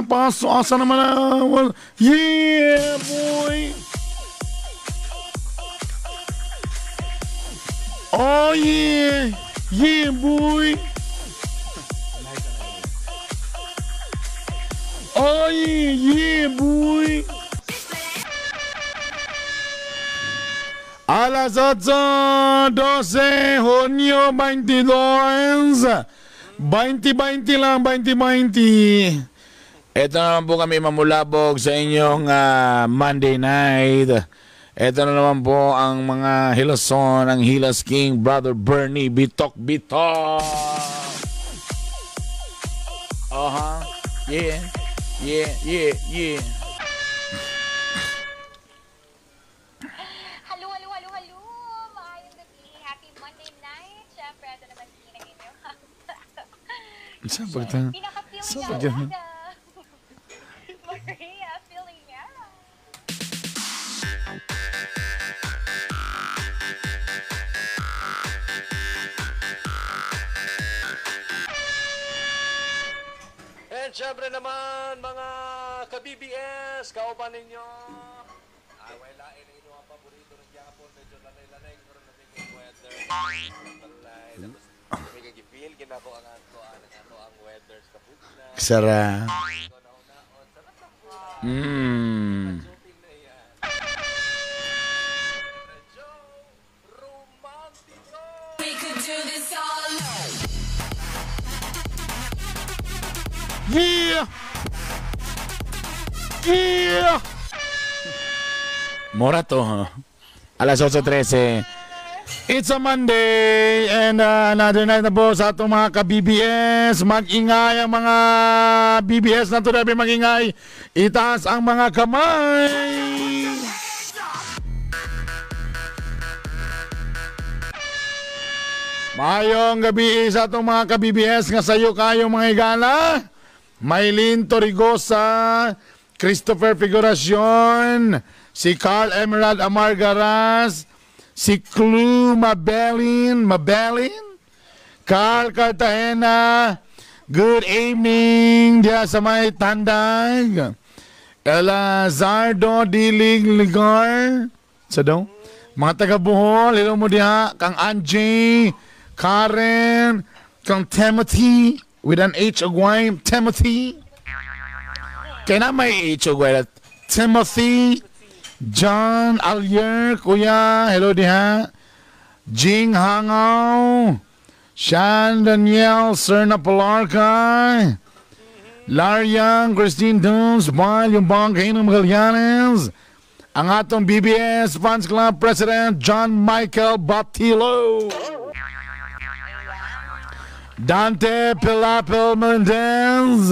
paso. Asa naman na? Yeah, boy! Oh, yeah! Yeah, boy! Oh, yeah! Yeah, boy! Alas 8:12, Hunyo 22, 2020 lang, 2020. Ito naman po kami mamulabog sa inyong Monday night. Ito na naman po ang mga Hilason, ang Hilas King, Brother Bernie, Bitok Bitok. Yeah, yeah, yeah, yeah. Saan pagtang? Saan pagtang? Maria, feeling niya. And syempre naman, mga ka-BBS, kaupan ninyo. Wala, ino ang paborito ng Japon. Medyo lanay-lanay. Pero natin yung weather. Balay. Tapos, may kagipil. Ginako ang weather sa kaputna. Sarap. We could do this all night. Yeah! Yeah! Mora to, ha? Alas 8:13. It's a Monday and another night na po sa atong mga ka-BBS. Mag-ingay ang mga BBS na to, dapat mag-ingay. Itaas ang mga kamay. Mayong gabi sa atong mga ka-BBS nga sayo kayo mga igala. Maylin Torrigosa, Christopher Figuracion, si Carl Emerald Amargaras, si Clue Mabelin, Carl Cartagena, good evening diya sa may tandag. Elazardo Dilig Ligar, sa daw? Mga taga-Bohol, hello mo diya, kang Angie, Karen, kang Timothy, with an H agway, Timothy. Kaya na may H agway, Timothy, John Alyer, Kuya, hello diha. Jing Hangaw, Shan Daniel, Serna Palarca, Laryang, Christine Dunes, Bail, yung Bangkainong Magallanes, ang atong BBS Fans Club President, John Michael Baptilo, Dante Pilapil Mendez,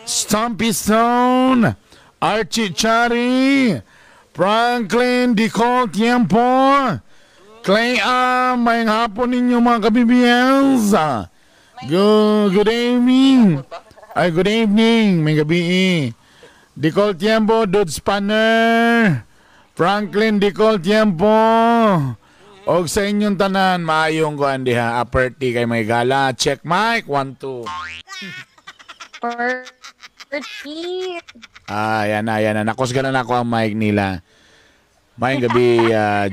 Stumpy Stone, Archie Chari, Franklin Dicol Tiempo, Clay may hapon ninyo mga ka-BBS. Good evening. Ay, good evening, may gabi. Dicol Tiempo, Dude Spanner, Franklin Dicol Tiempo, og sa inyong tanan, maayong ko andi ha, aperti kay may gala. Check mic, 1, 2. Yan na. Nakusganan ako ang mic nila. May gabi,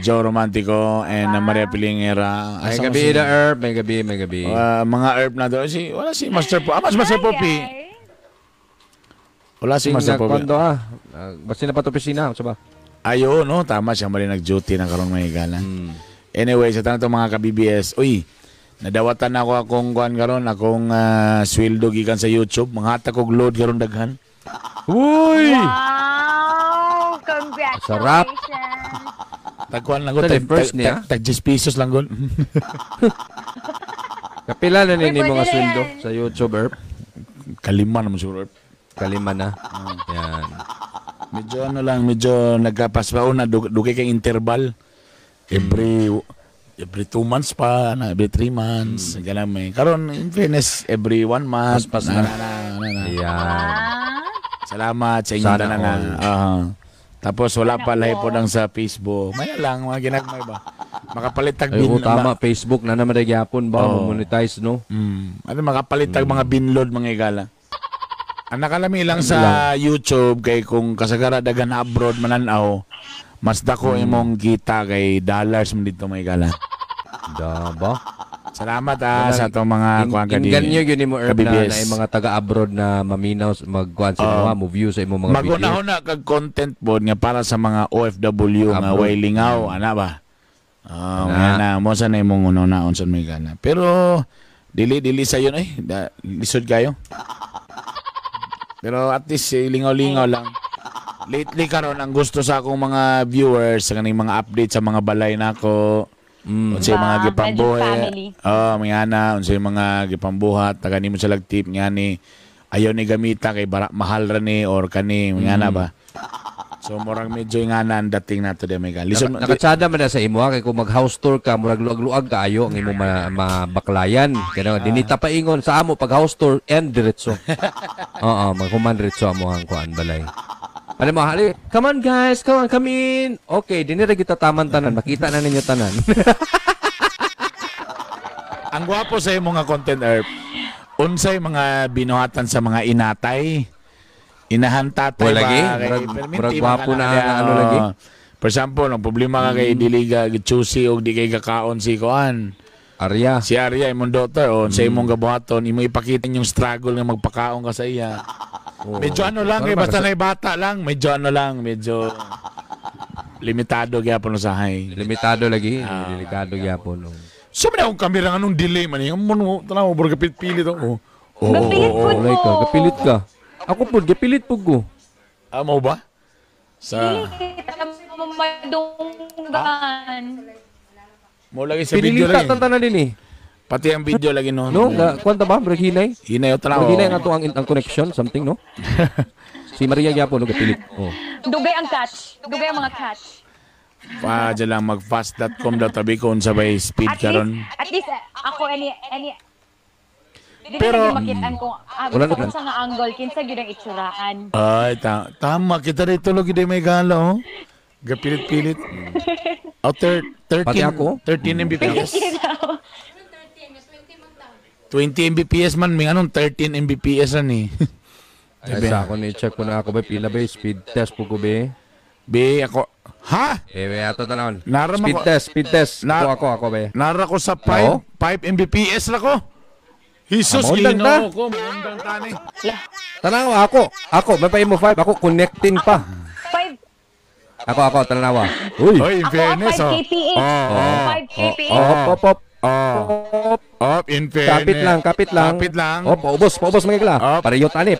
Joe Romantico and Maria Pilingera. May gabi na Herb, may gabi. Mga Herb na doon. Wala si Master Poppy. Master Poppy. Wala si Master Poppy. Basta na pa ito opisina. Saba? Ayo, no? Tama siya. Mali nag-duty na karoon may gala. Anyway, sa tanong itong mga ka-BBS. Uy, nadawatan ako akong kuhan karoon. Akong sweldo gikan sa YouTube. Mga hatak kong load karoon daghan. Uy! Wow! Congratulations! Sarap! Tagkuhan lang ko. Tag 10 pesos lang ko. Kapila na nini mga sweldo sa YouTube, Herb? Kalima naman siguro. Kalima na. Yan. Medyo nagkapaspaw na. Dugay kay interval. Every 2 months pa, every 3 months. Ganun may. Karon in fairness, every 1 month. Pas na. Yan. Salamat sa inyo na. Tapos wala pa lahi po lang sa Facebook. May lang, mga ginagmay ba? Makapalit tag bin. Tama, Facebook na naman nagyapon ba? Monetize, no? Makapalit tag mga binload, mga igala. Ang nakalami lang sa YouTube kay kung kasagara dagan abroad mananaw, mas dako imong kita kay dollars man dito may gala. Daba. Salamat sa atong mga kuan kadi. Inganyo yun mo Herb na kabibis. yung mga taga-abroad na maminaw magkuan sa mo view sa imong mga video. Magunahon na kag content board nga para sa mga OFW nga way lingaw ana ba. Na mo sa na imong una-una unsa may gana. Pero dili sayo na lisod kayo. Pero at least lingaw-lingaw lang. Lately karon ang gusto sa akong mga viewers sa kaning mga update sa mga balay nako. Unsay mga gipambuhat. May ana unsay mga gipambuhat taga nimo sa lagtip ngani ayaw ni gamita kay mahal ra ni or kani ngana ba. So murag medyo ingana ang dating nato de may lison. Nakatsada man na sa imo kay kung mag-house tour ka murag luag-luag kaayo ang imong mabaklayan. Kaya dinita pa ingon sa amo pag house tour and diretso. Oo, maghuman diretso amo ang kuan balay. Alam mo, hali, come on guys, come in. Okay, dinira kita taman tanan, makita na ninyo tanan. Ang gwapo sa imong nga content Herb. Unsay mga binuhatan sa mga inatay? Inahan tatay Wala lagi? Murag gwapo na ano lagi? For example, ang problema ka kay diliga gichusi og di kay kakaon si Kuan. Arya. Si Arya imong daughter o sa imong gabuhaton, imo ipakita yung struggle nga magpakaon ka sa iya. Medyo ano lang kay basta na bata lang, medyo limitado gyapon usahay. Limitado lagi, delikado gyapon. So man akong kamera anong delay man yung mo tanaw bro kapilit ako. Gapilit po Olay ka, kapilit ka. Ako po, gapilit po ko. Mo ba? Sa madunggan. mo lagi sa video Pinilita lagi. tantanan din eh. Pati ang video lagi no. No, kwanta ba? Brag hinay? Hinayo tanaw. Brag hinay nga to ang connection, something, no? Si Maria gyapon no gapilit. Oh. Dugay ang catch. Dugay ang mga catch. Dyan lang magfast.com daw tabi ko sabay speed karon. At least ako any Pero- pero makitaan ko Wala na kung sa nga angle kinsa gyud ang itsuraan. Ay, tama kita rito logi di may gala oh. Gapilit-pilit. 13 Pati ako? 13 Mbps. 20 Mbps man may anong 13 Mbps ani. Ay, sa ako ni check ko na ako ba pila ba speed test po ko be. Be ako ha? Ato tanawon. Naram Speed test. Ako be. Nara ko sa Oo. 5 Mbps ra ko. Jesus, Maundang ta. Ginoo ko, maundang tani. Tanaw ako may pa imo 5 ako connecting pa. 5 Ako tanawa. Uy. Oy, in ako fairness 5 oh. kph. 5 kph. Op, in fairness. Kapit lang. Paubos magigla. Op. Pareho tani.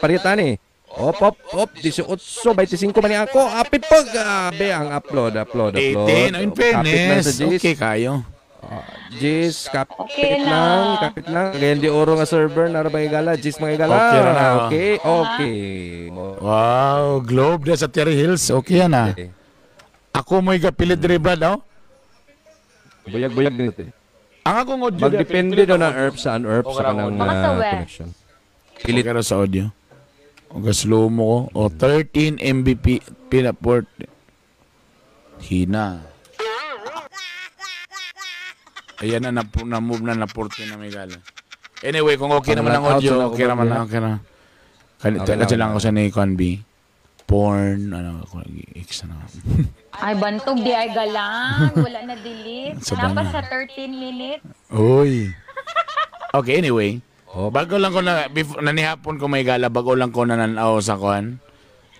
Op, 18, 25 man ni ako. Apit pag ang upload. 18, in fairness. Okay kayo. Jis, kapit Okay lang. na. Kaya hindi oro nga server na rabay gala. Jis mga gala. Okay na. Okay. Wow, Globe na sa Terry Hills. Okay yan ah. Ako mo'y kapilit diri Brad oh. Buyag dito. Ang akong audio. Magdepende daw na ERP sa un-ERP sa kanang Mga sa web. connection. Pilit ka sa audio. O slow mo ko. O 13 Mbp pinaport. Hina. Ayan na move na 14 na may gala. Anyway, kung okay naman ang audio, okay naman na. Kasi lang ako sa ni Conby. Porn, X na. Ay bantog di ay galang. Wala na delete. Sabana. Napa sa 13 minutes. Uy. Okay, anyway. Bago lang ko nanihapon ko may gala, bago lang ko nananaw sa kuan.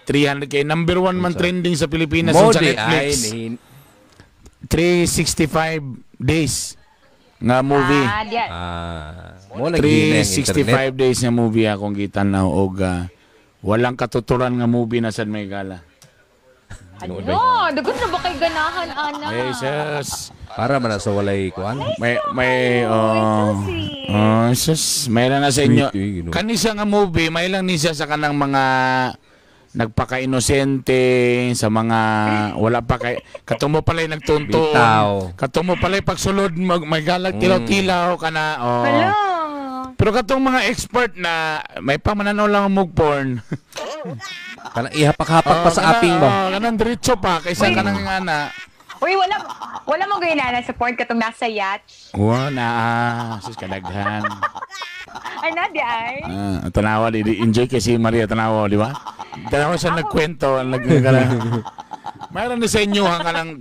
300k, number 1 man trending sa Pilipinas sa Netflix. 365 days nga movie. Mo lagi 365 days nga movie akong kita na og walang katuturan nga movie na sad may gala. Ano? Dagot na ba kay ganahan ana? Jesus. Para man sa walay kuan. Jesus, may lang na sa inyo. Sweet, Kanisa nga movie, may lang ni siya sa kanang mga nagpaka-inosente sa mga wala pa kay katumo palay nagtunto. Bitaw. Katumo palay pagsulod may galag tilaw-tilaw kana. Oh. Hello. Pero katong mga expert na may pamananaw lang mog porn. Kanang ihapak-hapak pa sa aping ba? Kanang diretso pa kaysa kanang ana. Uy, wala mo gayna na support katong nasa yacht. Wala. Sus kadaghan. Ano, di ay? Tanawa, enjoy kasi Maria Tanawa, di ba? Tanawa siya nagkwento, mayroon na sa inyo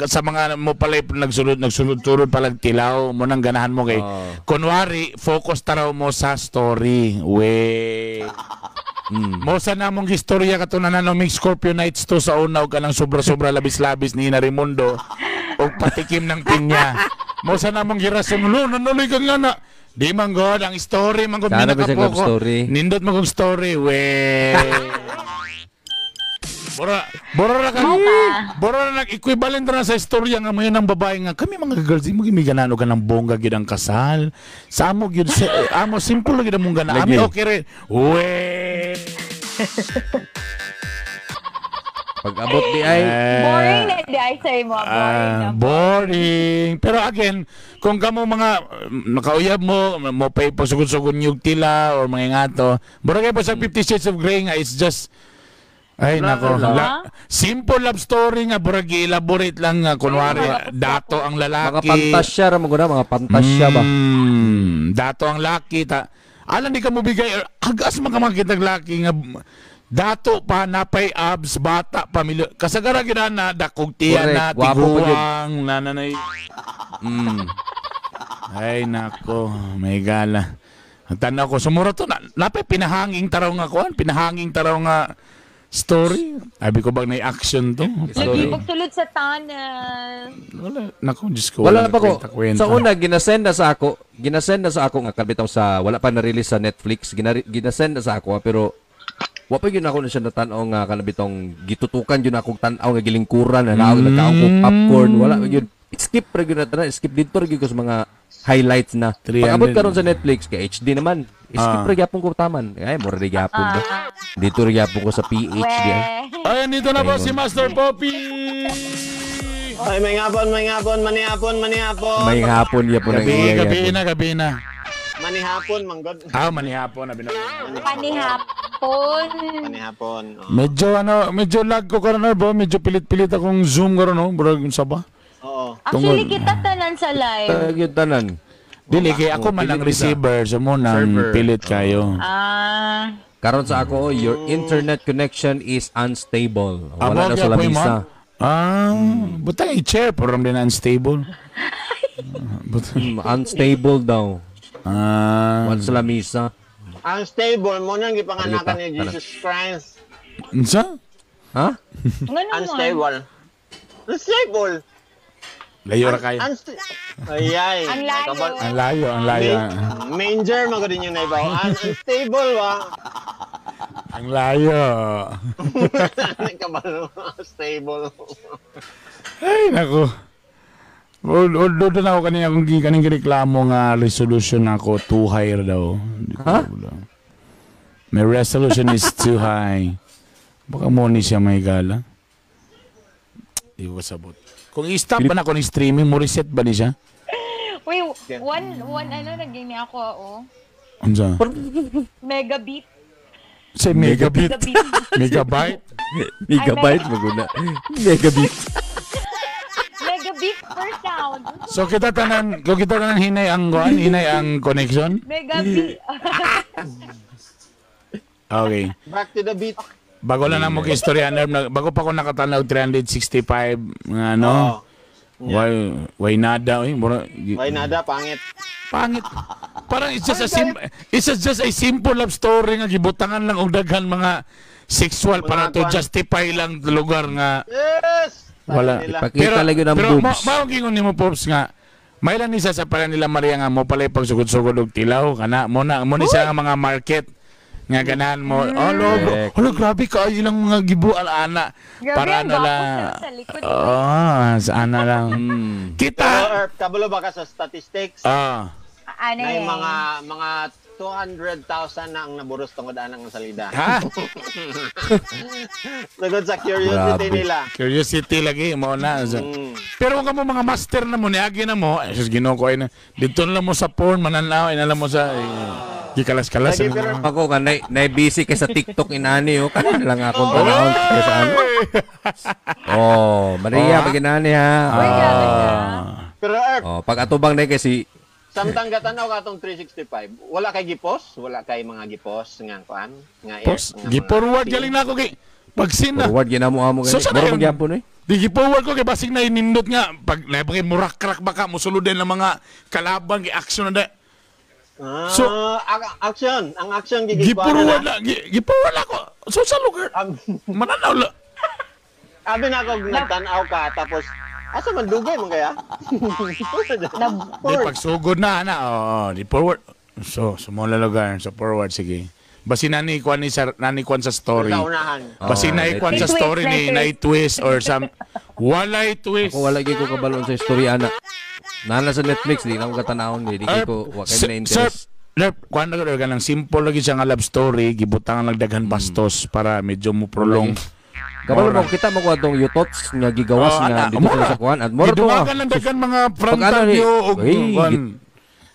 sa mga mo pala nagsulod-sulod palang tilaw mo nang ganahan mo kay kunwari focus taraw mo sa story we mo sa namong istorya katunanan no mix Scorpio Nights to sa unaw ka ng sobra-sobra labis-labis ni Narimundo o patikim ng pinya mo sa namong girasyon nanuloy ka nga na di man god ang story man god minakapoko nindot man kong story we Bora na equivalent na sa istorya nga mo yun ng babae nga kami mga girls mo gimiganano ka ng bongga gid ang kasal sa amo gyud amo simple gyud mong gana ami okay rin we Pag abot di ay Boring na di ay sa'yo mo. boring. Pero again, kung kamo mga nakauyab mo pay pasugod-sugod yung tila or mga ngato, bora kayo pa sa 50 Shades of Grey nga, it's just ay nako, simple love story nga burag elaborate lang nga kunwari dato ang lalaki. mga pantasya ra mo guna, mga pantasya ba. Dato ang laki alam di ka mo bigay agas mga laki nga dato pa napay abs bata pamilya kasagara gid na dakog tiya na tiguang nanay. Ay nako, may gala. Ang tanaw ko sumuro to napay pinahanging taraw nga kuan, pinahanging taraw nga story. Abi ko bang na action to? Lagi pagsulod sa tunnel. Wala. Naku, Diyos ko. Wala pa ko. Sa una, ginasend na sa ako nga kabitaw sa, wala pa na-release sa Netflix, ginasend na sa ako, pero wala yun ako na siya natanaw nga kanabitong gitutukan yun akong tanaw nga gilingkuran, na nagkaong ko popcorn, wala yun. Skip ra yun na skip dito rin ko sa mga highlights na. Pag-abot ka ron sa Netflix, kay HD naman, skip rin yapon ko taman. Ay, mura rin yapon ba? Dito rin yapon ko sa PH. Ayan, dito na po si Master Poppy! Ay, may ngapon, manihapon. May hapon yapon ang iya. Gabi na. Manihapon, manggod. Manihapon. Panihapon. Medyo lag ko karon ba? Medyo pilit-pilit akong zoom karon no, burag sa ba? Oo. Actually, kita tanan sa live. Yung tanan. Dili kay ako man ang receiver, so mo nang pilit kayo. Karon sa ako, your internet connection is unstable. Wala na sa lamisa. Butang i-chair pero din unstable. Unstable daw. Wala sa lamisa. Unstable mo nang gipanganakan ni Jesus Christ. Unsa? Ha? Unstable. Layo ra kayo. Ayay. Ang layo. Ang layo. Manger mo din yung naibaw. Unstable ba? Ang layo. Kabalo. Stable. Ay, nako. Doon na ako kanina kung kaning reklamo nga resolution ako too high daw. Ha? My resolution is too high. Baka mo ni siya may gala. Di ko sabot. Kung i-stop ba na ako ng streaming, mo reset ba ni siya? Wait, one naging niya ako, Ansa? Megabit. Say megabit. Megabyte? Megabyte maguna. Megabit. Megabit per sound. So kita tanan hinay ang connection? Megabit. Okay. Back to the beat. Bago lang na mo istorya, bago pa ko nakatanaw 365 nga no. Why nada Why nada pangit. Parang it's just a simple love story nga gibutangan lang og daghan mga sexual para to justify lang lugar nga. Yes. Wala. Ipakita lagi ng boobs. Mao gingon nimo Pops nga may lang isa sa pala nila Maria nga mo pala pagsugod-sugod og tilaw kana mo ni siya nga mga market nga ganahan mo. Hello, grabe ka ilang mga gibual ana para na sa ana lang. Kita. Kabalo ba ka sa statistics? Ano May yan? mga 200,000 na ang naburos tungod anang salida. Ha? Tungod sa curiosity nila. Curiosity lagi mo na. Pero kung mo mga master na mo niagi na mo, sus Ginoo ko ay na dito lang mo sa porn mananaw inalam mo sa gikalas-kalas. Ako ka na-busy kay sa TikTok inani kanina lang ako tanawon sa ano. Maria pag inani ha. Pero pag atubang na kay Samtang gatanaw ka atong 365, wala kay gipos, wala kay mga gipos nga kuan, nga Pos, nga mga gi-forward scene. galing na ako kay pagsin na. Forward ginamo amo So, gani. sana Moro yun? magyapon eh. Di gi-forward ko kay basig na inindot nga pag naipagay murakrak baka musulod din ng mga kalaban gi-action na da. So, So, action, ang action gigikuan Gi-forward na. na, gi-forward ako. So sa lugar, mananaw la. Abi na ako nagtanaw ka tapos asa man dugay man kaya? Di pagsugod na di forward. So, sumula lugar, sa forward sige. Basi nani kuan sa story. Kaunahan. Basi na ikuan sa May story twist, ni may na twist or some walay twist. Ako wala gyud ko kabalon sa istorya ana. Nana sa Netflix di na ko katanawon di ko wa kay na interest. Sir, kuan na ka ng simple lagi siya nga love story, gibutangan lang daghan bastos para medyo mo prolong. Kabalo mo kita mo ko atong yutots nga gigawas nga dito sila sa kuan at moro to. Gidumagan lang daghan mga Pag frontal ano ni- view og Uy, kuan.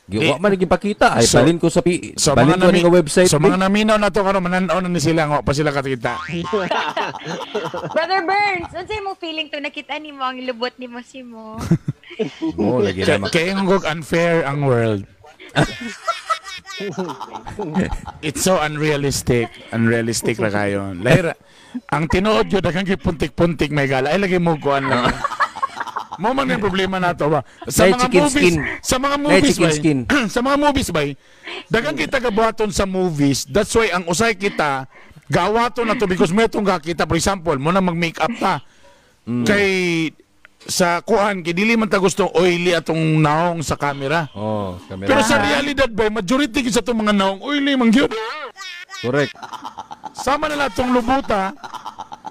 Giwa man gipakita ay So- balin ko sa balin ko nami- ning website. So mga naminaw na to karon mananaw na ni sila nga wa pa sila katikita. Brother Burns, unsay mo feeling to nakita nimo ang lubot nimo si mo? mo lagi na Kaya yung unfair ang world. It's so unrealistic. Unrealistic na kayo. Lahira, ang tinuod yun, daghang puntik-puntik may gala. Ay, lagi mo kuhan lang. Mo man yung problema na to ba? Sa Nay, mga chicken movies, skin. sa mga Nay, movies chicken ba? skin. Sa mga movies ba? Daghang kita gabuhaton sa movies. That's why ang usay kita gawaton na to because may itong kakita. For example, mo na mag-make up ta. Kay sa kuhan, kay dili man ta gusto oily atong naong sa camera. Oh, kamera. Pero sa realidad ba, majority sa itong mga naong oily man gyud. Correct. Sama na lang itong lubuta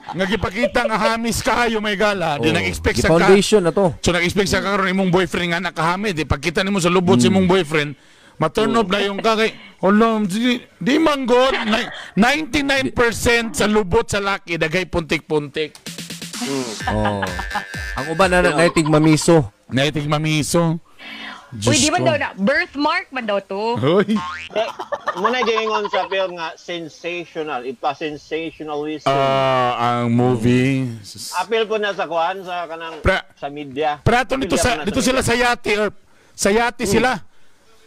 nga gipakita nga hamis kayo may gala. Di nag-expect sa ka. foundation na to. So nag-expect sa karon imong boyfriend nga nakahamid. Di pagkita nimo sa lubot sa imong boyfriend, ma-turn off na yung kakay. Hold di man god. 99% sa lubot sa laki dagay puntik-puntik. Oh. Ang uban na naitig mamiso. Naitig mamiso. Uy, di man daw na. Birthmark man daw to. Hoy. Muna giingon sa film nga sensational. It was sensationalism. Ang movie. Apil po na sa kuan sa kanang sa media. Prato dito sa dito sila sa yate or sa yate sila.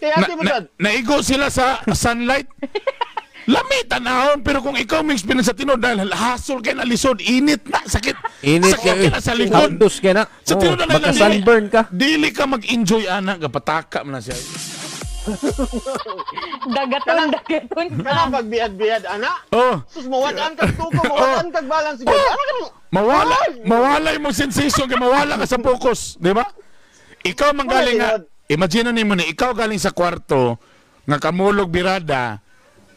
Kaya ati mo sad. Naigo sila sa sunlight. Lamit tanahon pero kung ikaw may experience sa tinod dahil hasol kay na lisod init na sakit. Init sakit na sa likod. Tapos ka na. Sa tinod na baka lang sunburn ka. Dili ka mag-enjoy ana gapataka man na siya. Dagaton Kana pag biad-biad ana. Oh, Sus mawatan kag tuko, mawatan kag balance gyud. Ano ka mo? mawala imong sensation kay mawala ka sa focus, di ba? Ikaw man galing nga imagine nimo ni ikaw galing sa kwarto nga kamulog birada.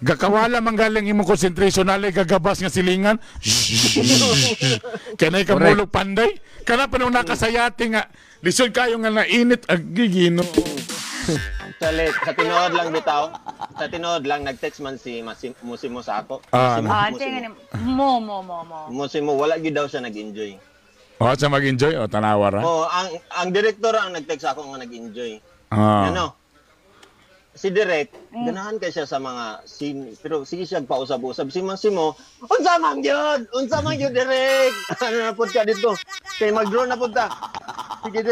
Gakawala man galing imong concentration nalay gagabas nga silingan. Kanay ka mulog panday. Kana pa nung nakasayati nga lisod kayo nga nainit agigino. Sa tinood lang bitaw. Sa tinood lang nag-text man si Musimo sa ako. tingnan mo. Musimo wala gyud daw siya nag-enjoy. O sa mag-enjoy o tanawara. Oh, ang director ang nag-text ako nga nag-enjoy. Ah. Ano? Si Direk, ganahan kay siya sa mga scene, pero sige siya pausab-usab. Si Mansimo, unsa man gyud Direk. Ano na pud ka dito? Kay mag-draw na pud ta. Sige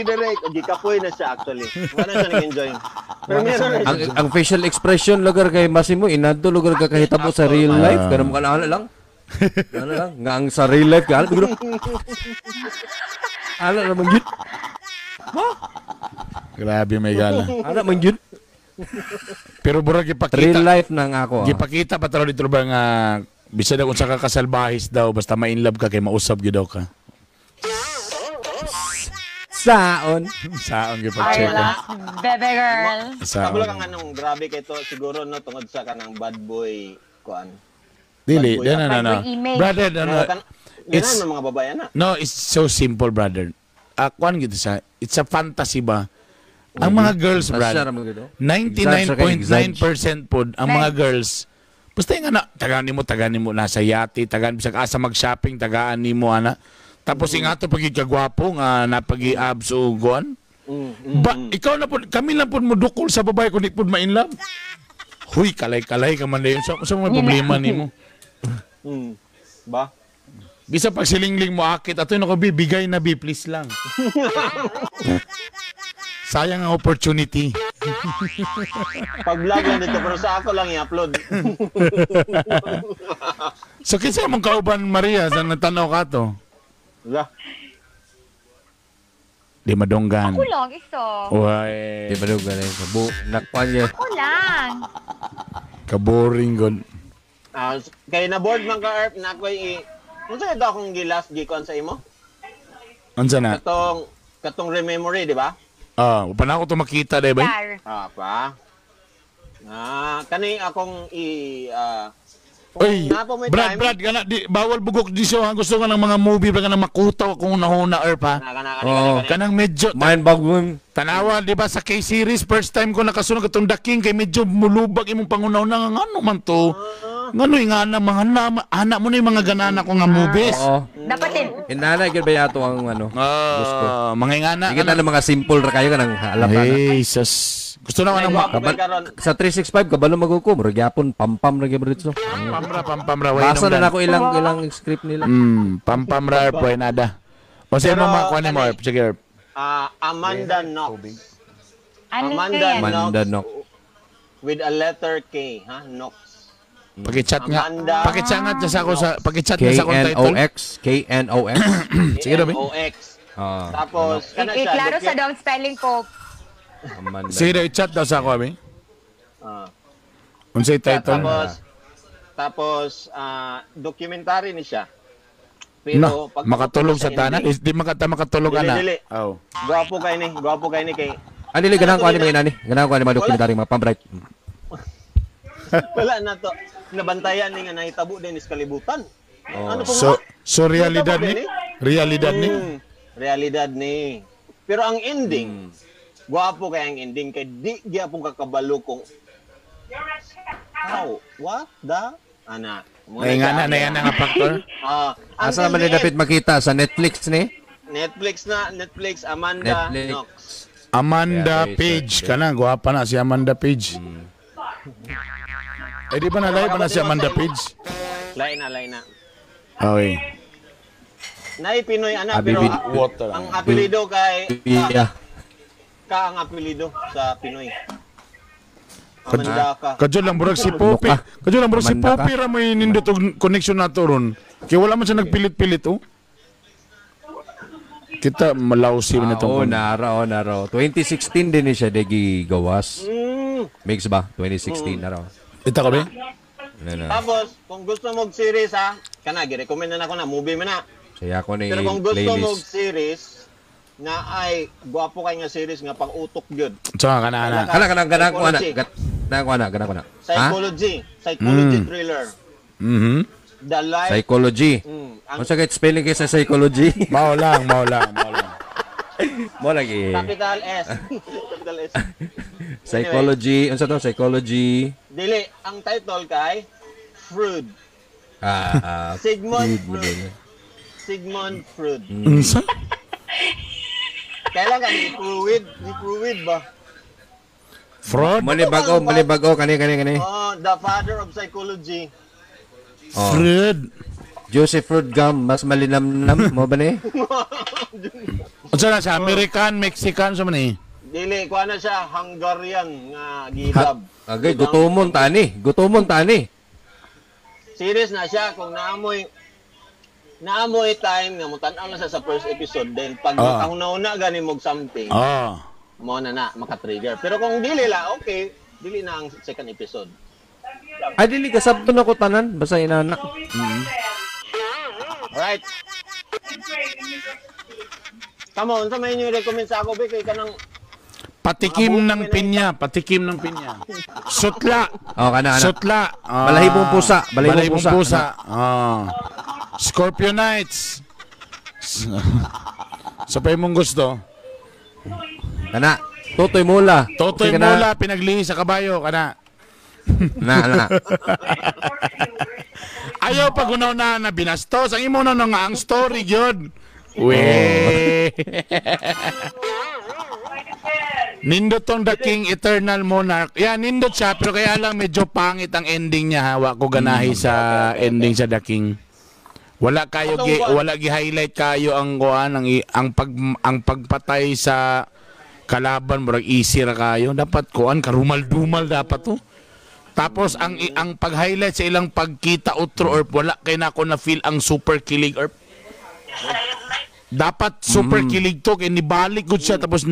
Direk. Di kapoy na siya actually. Wala siya nag-enjoy. Pero meron na siya. Ang facial expression lugar kay Massimo inadto lugar ka kahitabo sa real life pero mo kana lang. Ano lang nga ang sa real life ka bigro. Ala naman gyud. Grabe may gala. Ala man gyud. Pero burag ipakita. Real life nang ako. Gipakita pa taro dito ba nga bisag kung sa ka kasalbahis daw basta ma-in love ka kay mausab gyud daw ka. Saon. Saon gyud I pag-check. love baby girl. Kabalo Saon. kang anong grabe kay to siguro no tungod sa kanang bad boy kuan. Dili, Bad boy, no. bad boy image. Brother, no. It's It's mga babae na. no, it's so simple, brother. Kuan gito sa it's a fantasy ba? Ang mga girls, brother, 99.9% po ang mga girls basta nga na tagaan nimo nasa yate, tagaan bisag asa mag-shopping, tagaan nimo ana. Tapos ingato pagi kagwapo nga napagi abs o guan. Ba ikaw na po kami lang po modukol sa babae kun di po ma in love. Huy, kalay-kalay ka man dayon sa mga problema nimo. Ba? Bisa pag silingling mo akit ato na ko bibigay na please lang. Sayang ang opportunity. Pag-vlog lang dito, pero sa ako lang i-upload. So, kinsa mong kauban, Maria, sa natanaw ka to? Wala. Di madonggan. Ako lang, isa. Uy, Di ba daw ganun? Nakpan niya. Ako lang. kaboring god. Kaya na-board man ka, Erp, na ako'y Ano sa ito akong gilas gikon sa imo? Unsa na? Katong rememory, di ba? Pa na ako to makita, di ba? Star. Pa. Kani akong Oy, nga po may Brad, time. Brad, kana, bawal bugok di siya. Gusto ka ng mga movie, ba ka na makutaw kung nahuna, Erp, ha? Oo. Kanang medyo, Mind bagon. tanawa, di ba, sa K-series, first time ko nakasunod katong The King, kay medyo mulubag imong pangunaw na, nga, ano man to? Ngano yung nga na, mga anak mo na yung mga ganana ko nga movies. Oo. Dapat din. Inana gyud ba yato ang ano? Gusto. Mga ingana. Sige na mga simple ra kayo kanang alam na. Jesus. Gusto na ko ng Sa 365 kabalo maguko, murag yapon pampam ra gyud dito. pampamra. Basa na nako ilang script nila. Pampamra, Erp, nada. O sa'yo mo makuha ni mo, Erp. Sige, Erp. Amanda Knox. Ano Amanda yan? Amanda Knox. Knox. With a letter K, ha? Knox. Pakichat nga. Amanda. Pakichat niya sa ako sa pakichat niya sa akong title. KNOX. Sige, Robin. NOX. Ah, Tapos, kana siya. Klaro sa daw ang spelling ko. Amanda. Sige, daw, i-chat daw sa ako, Abi. Ah. Unsay title? Tapos, documentary ni siya. No, Pero, makatulog sa tanan. Di makatulog Dili, ana. dili. Oh. Gwapo kay ni kay. Dili ganahan ko ani mga inani. Ganahan ko ani mga dokumentary mga pambright. Wala na to. Nabantayan ni nga nahitabo din is kalibutan. Ano po So realidad ni? Realidad ni? Realidad ni. Pero ang ending, gwapo kay ang ending kay di gyapon kakabalo kung how? What the? Ana. Ay nga na yan nga factor. Asa man ni dapat makita sa Netflix ni? Netflix Amanda Netflix. Knox. Amanda Kaya, Page kana, gwapa na si Amanda Page. Eh di ba na live na si Amanda Page? Lain na. Okay. Nay Pinoy ana Abi, pero bid- Water. ang apelyido kay Yeah. ka ang apelyido sa Pinoy. Amanda ka. Kadyo lang burag si Poppy. Kadyo lang burag si Amanda ka? Poppy ra may nindot og connection nato ron. Kaya wala man siya nagpilit-pilit oh. Kita malawsi man Oo, itong naro. 2016 din ni siya degi gawas. Mm. Mix ba? 2016 na raw. Ita ka ba? Tapos kung gusto mo og series ha, kana gi-recommend na ako na movie man na. Kaya ako ni Pero kung gusto mo og playlist. series na ay gwapo kay nga series nga pang utok gyud. So kana ana. Kanang ko ana. Psychology. Ganang ko na. Ha? Psychology thriller. Mhm. The Life. Psychology. Ang Ano sa kahit spelling kayo sa psychology? Mao lang. Mo lagi. capital S. Capital S. Psychology. Ano sa to? Psychology. Dili, ang title kay Freud. Sigmund Sigmund Freud. Unsa? Kailan ka ni Freud ba? Fraud? Malibago. Kani. Oh, the father of psychology. Fred. Joseph Freud Gum. Mas malinamnam mo ba ni? Unsa na siya? American, Mexican, sa man eh? Dili, kuha na siya, Hungarian nga gilab. Agay, gutomon tani. Series na siya, kung naamoy time nga mutan-aw lang sa first episode, then pag nakahuna gani mog something, mo na maka-trigger. Pero kung dili la, okay, dili na ang second episode. Ay, dili ka sabto na ko tanan. Basta inanak. Alright. Come on, sa may inyo recommend sa ako, be, kay kanang Patikim ng pinya. Sutla. Kana. Sutla. Balahibong pusa. Balahibong pusa. Scorpionites. Sa pa mong gusto. Kana. Totoy mula. Totoy Sige na. mula, pinaglihi sa kabayo. Kana. Na. Ayaw pag unaw na binastos. Ang imo na nga ang story, yun. We. Nindot tong The King Eternal Monarch. Yeah, nindot siya, pero kaya lang medyo pangit ang ending niya. Hawa ko ganahi sa ending sa The King. Wala gi-highlight kayo ang pagpatay sa kalaban murag easy ra kayo, dapat kuan karumal-dumal dapat to. Tapos ang pag-highlight sa ilang pagkita outro or wala kay na ako na feel ang super kilig or dapat super kilig to kay nibalik gud siya tapos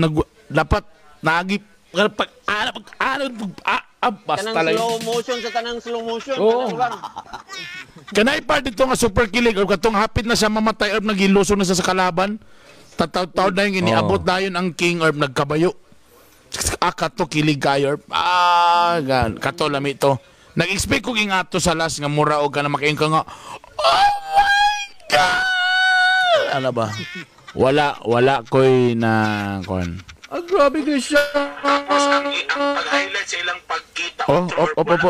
dapat nagip basta Kanang lang. slow motion sa tanang slow motion. Oo. Kanang lugar. Kanay part dito nga super kilig or katong hapit na siya mamatay or nagiluso na siya sa kalaban. Tataw-taw na yung iniabot na yun ang king or nagkabayo. Kato kilig kayo or kato lami to. Nag-expect ko king ato sa last nga mura o ka na makain ka nga. Oh my God! Ano ba? Wala ko'y na kon. Grabe ka siya. Ang pag-highlight sa ilang pagkita. Opo.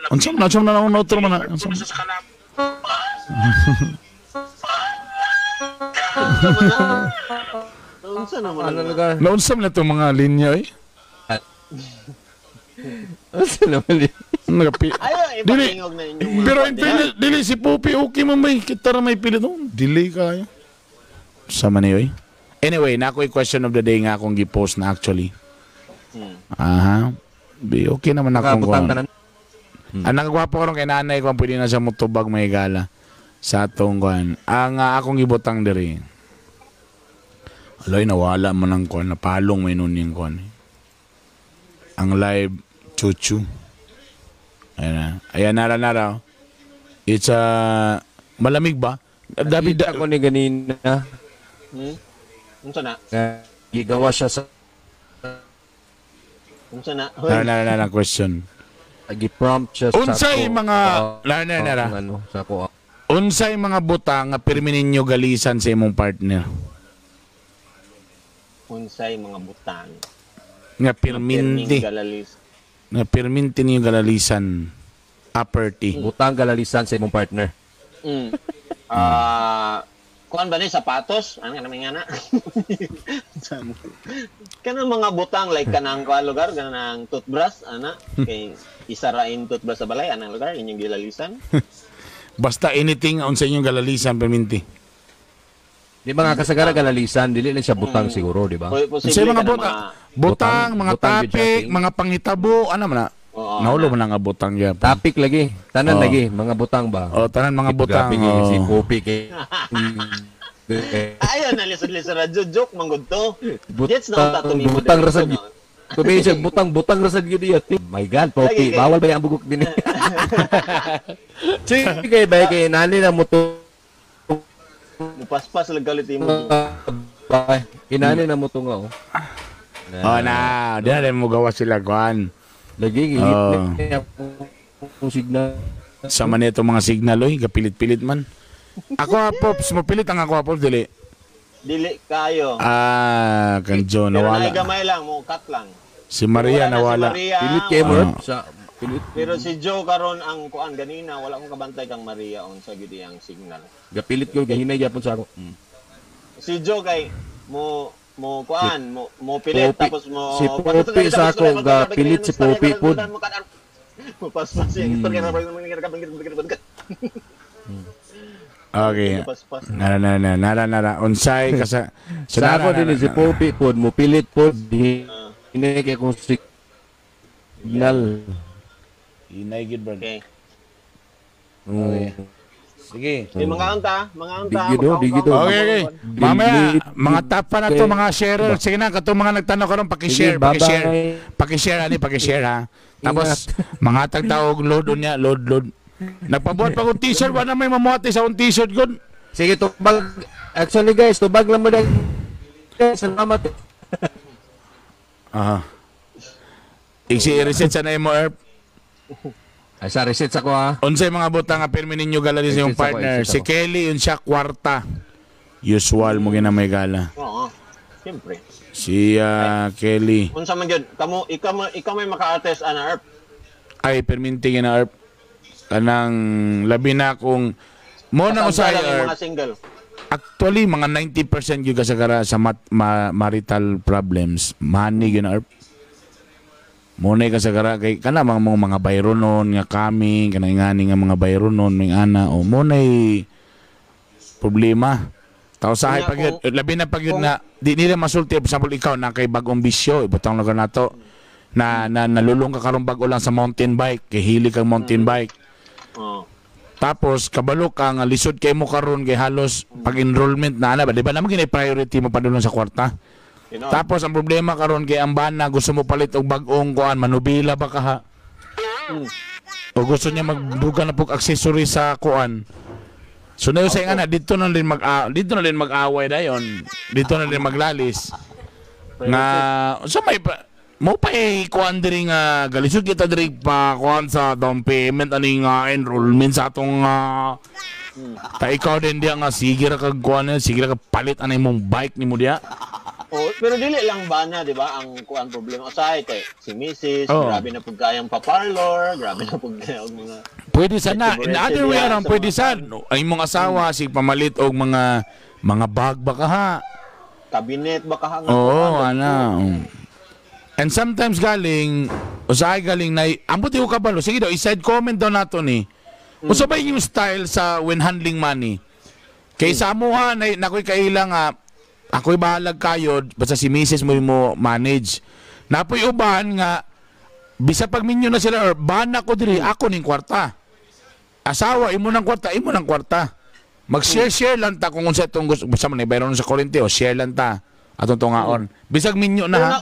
Ansam na lang outro man na. Unsa naman Ano ang- lugar? Naunsam na itong mga linya eh. Ano naman yun? Nagapi. Ayo, ipakingog na inyong mga Pero kwadya. dili si Poppy okay man may kita ra may pilit oh. Delay kaya. Sama niyo eh. Anyway, na ako'y question of the day nga akong gi-post na actually. Aha. Okay naman akong Nakabutang ka kuwan. na. Ang nagagwapo ko ron kay nanay ko pwede na siya mutubag may gala sa atong kuwan. Ang akong gibutang diri. Aloy nawala man ang kuwan, napalong may nun yung kuwan. Ang live chuchu. Ayan nara. It's malamig ba? David Nakita ko ni ganina. Unsa na? Gigawa siya sa Unsa na? Hoy. nara question. gi-prompt siya sa Unsay ko, mga nara. ano, sa ko. Unsay mga butang nga pirmi ninyo galisan sa imong partner? Unsay mga butang. Nga pirminti. Galalis. Nga pirminti ninyo galalisan. Aperty. Butang galalisan sa imong partner. Kuan ba ni sapatos? Ano naman nga na? Kanang mga butang like kanang kuan lugar, kanang toothbrush, ana. Kay isarain toothbrush sa balay, anang lugar, inyong gilalisan. Basta anything unsay inyong galalisan pirminti. Di ba nga kasagara galalisan, dili lang siya butang siguro, di ba? Posible Unsay mga ka na butang? Butang, mga butang topic, bidyating. mga panghitabo, ano man na? Oo, Naulo man nga butang gyapon. Topic lagi. Tanan Oh. lagi, mga butang ba? O tanan mga butang. Grabe nga, si Oh. Poppy kay Ayaw na lisod-lisod na joke manggod to. Gets na ta tumimo. butang rasad. Kubi siya butang rasad gyud iya. My God, Poppy, Lagi kay- bawal ba yung bugok din? Sige, ba kay nani na mo to. Mupaspas lang galit imo. Inani na mo to nga oh. Oh na, di na mo gawa sila kuan. Lagi gihit Oh. niya kung signal. Sa man itong mga signal oy, gapilit-pilit man. Ako Pops, mapilit ang ako Pops dili. Dili kayo. Kanjo Pero nawala. gamay lang, mo cut lang. Si Maria Wala na nawala. Si Maria, Pilit kay wala. Merp sa pilit. Pero si Joe karon ang kuan ganina, wala akong kabantay kang Maria on sa gid ang signal. Gapilit ko gahinay gyapon sa ako. Si Joe kay mo kuan, mo pilit Poppy. tapos mo Si Poppy sa ako, gapilit si Poppy po. Mo paspas yung istorya na Okay. paspas. Nara. Unsay kasa Sa ako din si Poppy po, mo pilit po hinay kay kung signal. Inay gid bro. Okay. Sige. Mga anta. Digito. Okay. Mamaya, mga top pa na to, mga sharer. Sige na, katong mga nagtanong karon paki-share, Sige, bye-bye. paki-share ha. Tapos, mga tagtaog load unya, load. Nagpabuhat pa kong t-shirt, wala may mamuhati sa akong t-shirt gun. Sige, tubag. Actually guys, tubag lang mo dahil. Salamat. Aha. I-reset sa na mo, Erp. Ay, sa reset ako ha. Unsay mga butang nga pirmi ninyo gala din sa iyong Exit ako, partner. exit Si ako. Kelly, yun siya kwarta. Usual mo ginamay gala. Oo. Siyempre. Si Kelly. Unsa man gyud? Ikaw may maka-artist ana Erp. Ay, perminti na Erp. Kanang labi na kung mo na usay Kasama lang yung Erp. mga single. Actually, mga 90% yung kasagara sa marital problems. Money yun Erp. Muna kasagara kay kana mga bayro nun nga kami kanang ngani nga mga bayro nun may ana o muna problema Tausahay Kanya pag yun, labi na pag yun kung- na di nila masulti, for example ikaw na kay bagong bisyo, ibutang lugar na to na nalulong ka karon bago lang sa mountain bike, kay hili kang mountain bike. Oh. Tapos kabalo ka nga lisod kay mo karon kay halos pag-enrollment na ba, di ba naman kini priority mo padulong sa kwarta. You know, Tapos ang problema karon kay ang bana gusto mo palit og bag-ong kuan, manubila ba ka ha? O gusto niya magduga na pug accessory sa kuan. So na sa nga na dito na rin mag-away dayon. Dito na rin maglalis. Nga so may pa mo pa kuan diri nga galisod kita diri pa kuan sa down payment ani nga enrollment sa atong ta ikaw din diya nga sige ra kag kuan sige ra kag palit anay mong bike nimo diya. oh, pero dili lang bana, di ba, ang kuan problema usahay kay si Mrs. Oh. Grabe na pud kayang pa-parlor, grabe na pud kayang mga Pwede sana in other way around pwede sad ay mong asawa sig pamalit og mga bag ba ka ha. cabinet ba kahang Oo, ana. And sometimes galing, usahay galing na, ambot yung kabalo, sige daw, i-side comment daw nato ni. Usa ba yung style sa when handling money? Kay sa mo ha, nakoy kailang ako'y bahalag kayo, basta si Mrs. mo manage. Napoy uban nga, bisa pag minyo na sila, or ban ako diri, ako ning kwarta. Asawa, imo ng kwarta, imo ng kwarta. Mag-share lang ta kung unsa itong gusto, basta man ibayron sa kurente, o share lang ta, atong tungaon. Bisag minyo na ha.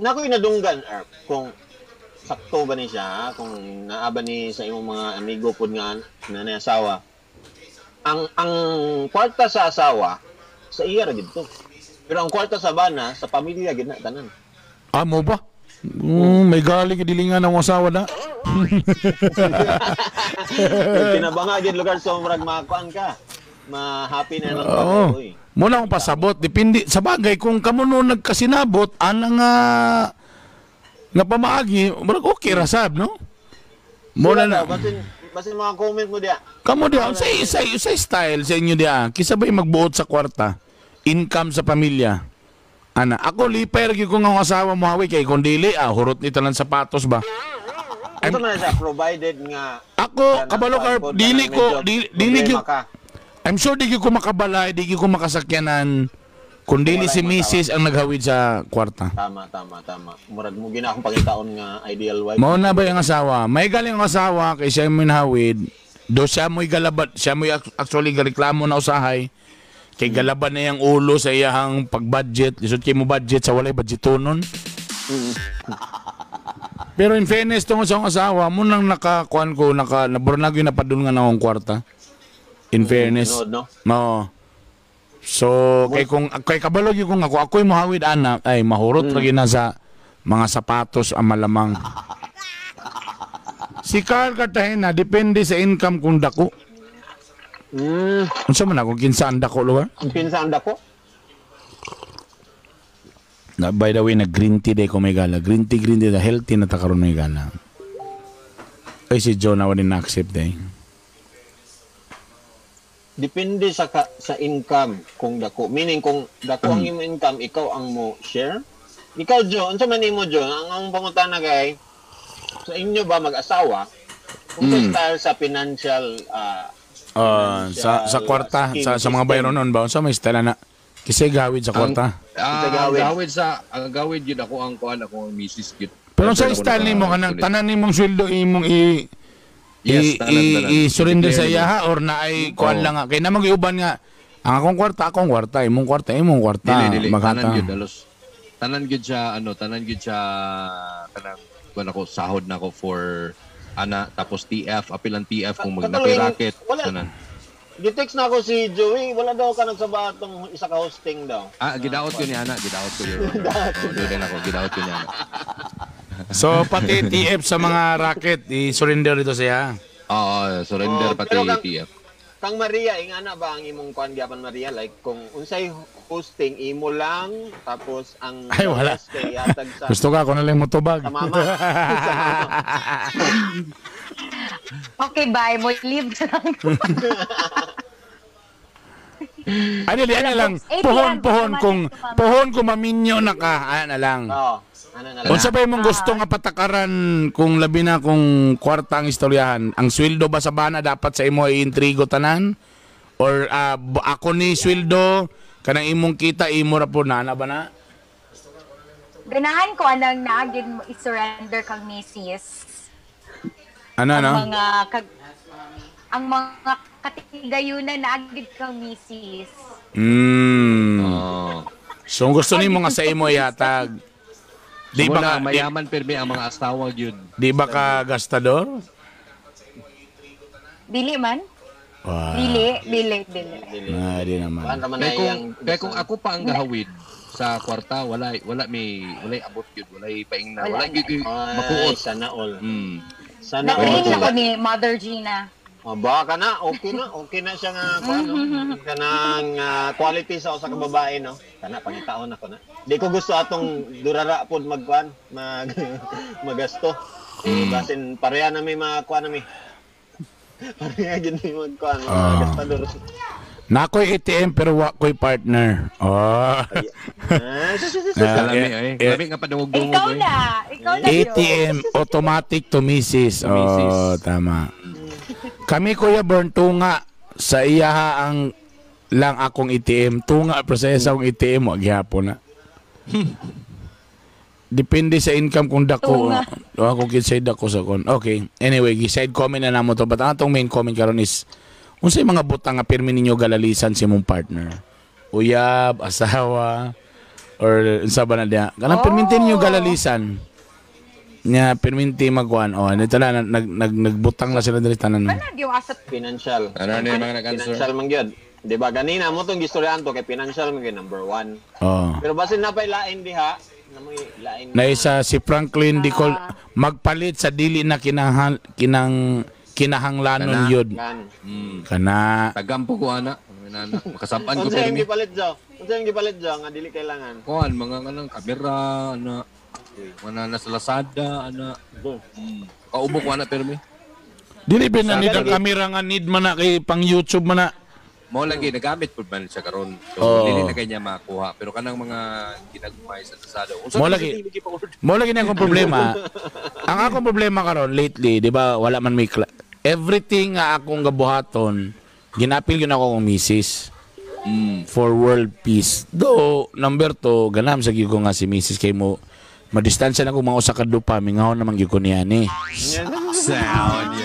Nakoy nadunggan kung sakto ba ni siya, kung naaba ni sa imong mga amigo pud nga nanay asawa. Ang kwarta sa asawa sa iya ra gid to. Pero ang kwarta sa bana sa pamilya gid na tanan. Mo ba? May galing dilingan ng asawa na. Tinabanga gid lugar sa murag makuan ka. Ma-happy na lang Oo. ka. Uy. Muna akong pasabot, depende sa bagay kung kamo no nagkasinabot ana nga pamaagi, murag okay ra sab, no? Muna na. Basin mga comment mo diya. Kamo diya sa style sa inyo diya. Kisabay magbuot sa kwarta. Income sa pamilya. Ana, ako liper gyud ko nga ang asawa mo hawi kay kun dili hurot ni tanan sapatos ba. Ito man na siya provided nga Ako kabalo ka dili ko problema ka. I'm sure di ko makabalay, di ko makasakyanan kung dili si Mrs. ang naghawid sa kwarta. Tama. Murag mo gina akong pangitaon nga ideal wife. Mao na ba yung asawa? May galing ang asawa kay siya mo nahawid. Do siya mo'y galabat, siya mo'y actually reklamo na usahay. Kay galaban na yung ulo sa iyang pag-budget. Lisod kay mo budget sa walay budgetonon. Pero in fairness tungod sa akong asawa, mo nang nakakuan ko, nabornag yung napadun nga na akong kwarta. In fairness. No? No. So, kay kabalog yung kung ako'y mohawid anak, ay mahurot lagi na sa mga sapatos ang malamang. Si Carl Cartagena, depende sa income kung dako. Unsa man ako kinsaan dako lugar? Pinsan dako. Na by the way, na green tea day ko may gala. Green tea healthy na ta karon may gala. Ay si John na wala na-accept day. Depende sa income kung dako. Meaning kung dako ang imong income, ikaw ang mo share. Ikaw Jo, unsa man nimo Jo? Ang pangutana kay sa inyo ba mag-asawa? Kung style sa financial Sa kwarta, sa mga bayron nun ba? Unsa may style na? Kasi gawid sa kwarta. Ang gawid yun ako ang kuan ako ang misis yun. Pero sa style nimo kanang tanan nimong sweldo imong Yes, tanan. i-surrender sa iya ha, or na ay kuan lang nga. Kay namang iuban nga ang akong kwarta, imong kwarta. Dili. Maghata. Tanan yun dalos. Tanan gyud siya kanang kuan ako sahod na ako for ana tapos TF apilan TF kung napi-racket tanan. Gitext na ako si Joey, wala daw ka nagsabatong isa ka hosting daw. Gidaot ko ni ana, gidaot ko yun. Doon ako, gidaot ko ni ana. So pati TF sa mga racket i-surrender dito siya. Oo, surrender pati pero TF. Kang Maria, ingana ba ang imong kuan gyapon Maria? Like kung unsay hosting imo lang tapos ang Ay, wala. rest kay yatag sa Gusto ka ako na lang motobag. sa mama. Sa mama. Okay, bye. Mo leave na lang. Ano lang, pohon kung maminyo na ka, na lang. Oo. Ano na lang. Kung sabay mong gusto nga patakaran kung labi na kung kwarta ang istoryahan, ang sweldo ba sa bana dapat sa imo ay intrigo tanan? Or ako ni sweldo kanang imong kita imo ra po na ba na? Ganahan ko anang naagid mo i-surrender kang misis. Ano Ang mga katigayunan naagid kang misis. Oh. So gusto nimo nga sa imo ihatag. Di Di ba ba ka mayaman permi ang mga asawa yun. di ba ka gastador? Dili man? Wow. Dili. Di naman. Kuan raman Kaya na kung, yang kaya kung ako pa ang gahawid sa kwarta, wala may abot yun, wala paing na, wala gyud makuot. sana all. Na Sana all. na ko ni Mother Gina. Baka na, okay na siya nga kanang quality sa usa ka babae no. Kana pangitaon ako na. Di ko gusto atong durara pod magasto. Basin pareha na may mga kuan na may. Pareha gid may magkuan gastador. Nakoy ATM pero wa koy partner. Oh. Grabe nga padungog-dungog. Ikaw na. ATM automatic to Mrs. Oh, tama. Kami Kuya Bern tunga sa iyaha ang lang akong ATM. Tunga prosesa akong ATM wa gyapon na. Depende sa income kung dako. O ako kinsay dako sa kon. Okay. Anyway, side comment na namo to. But ang atong main comment karon is unsay mga butang nga pirmi ninyo galalisan sa imong partner? Uyab, asawa, or unsa ba na diya? Kanang pirminti ninyo galalisan. Nya pirminti magkuan. Oh, nito na nagbutang na sila diri tanan. Manag yung asat. Financial. Ano yung mga nag-answer? Financial man gyud. Di ba ganina mo tong gistoryahan to kay financial man gyud number 1. Oh. Pero basin na pay lain diha, namoy lain. Na isa si Franklin Dicol magpalit sa dili na kinahanglanon yun. Kana. Tagampo ko ana. Makasampan ko Unsa yung permi. gipalit jo? Unsa yung gipalit jo nga dili kailangan? Kuan mga kanang kamera ana. Mana na sa Lazada ana. Kaubo ko ana permi. Dili ba na need ang kamera nga need man na kay pang YouTube man na. Mo lagi nagamit pud man siya karon. So dili na kanya makuha pero kanang mga ginagmay sa Lazada. Mo lagi na akong problema. Ang akong problema karon lately, di ba, wala man may everything nga akong gabuhaton, ginapil yun ako kong misis. For world peace. Though, number 2, ganam sa ko nga si misis kay mo, madistansya na kung mga usa ka dupa, mingahon naman gyud ko niya ni. Sound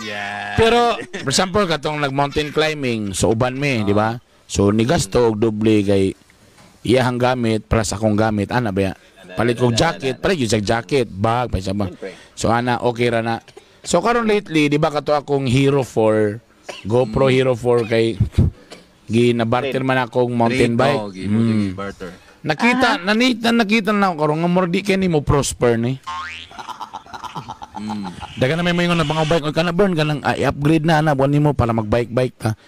yeah. Pero, for example, katong nag-mountain climbing, so uban mi, di ba? So, nigasto og doble kay iyahang gamit, plus akong gamit, ana ba ya? Palit kong jacket, palit yung jacket, bag, pa ba? So, ana, okay ra na. So, karon lately, di ba kato akong Hero 4, GoPro Hero 4 kay ginabarter man akong mountain bike. Barter. Nakita na ako karon nga more di kay nimo prosper ni. Daga na may mga mga bike ka na burn ka nang i-upgrade na buwan nimo para mag-bike ta.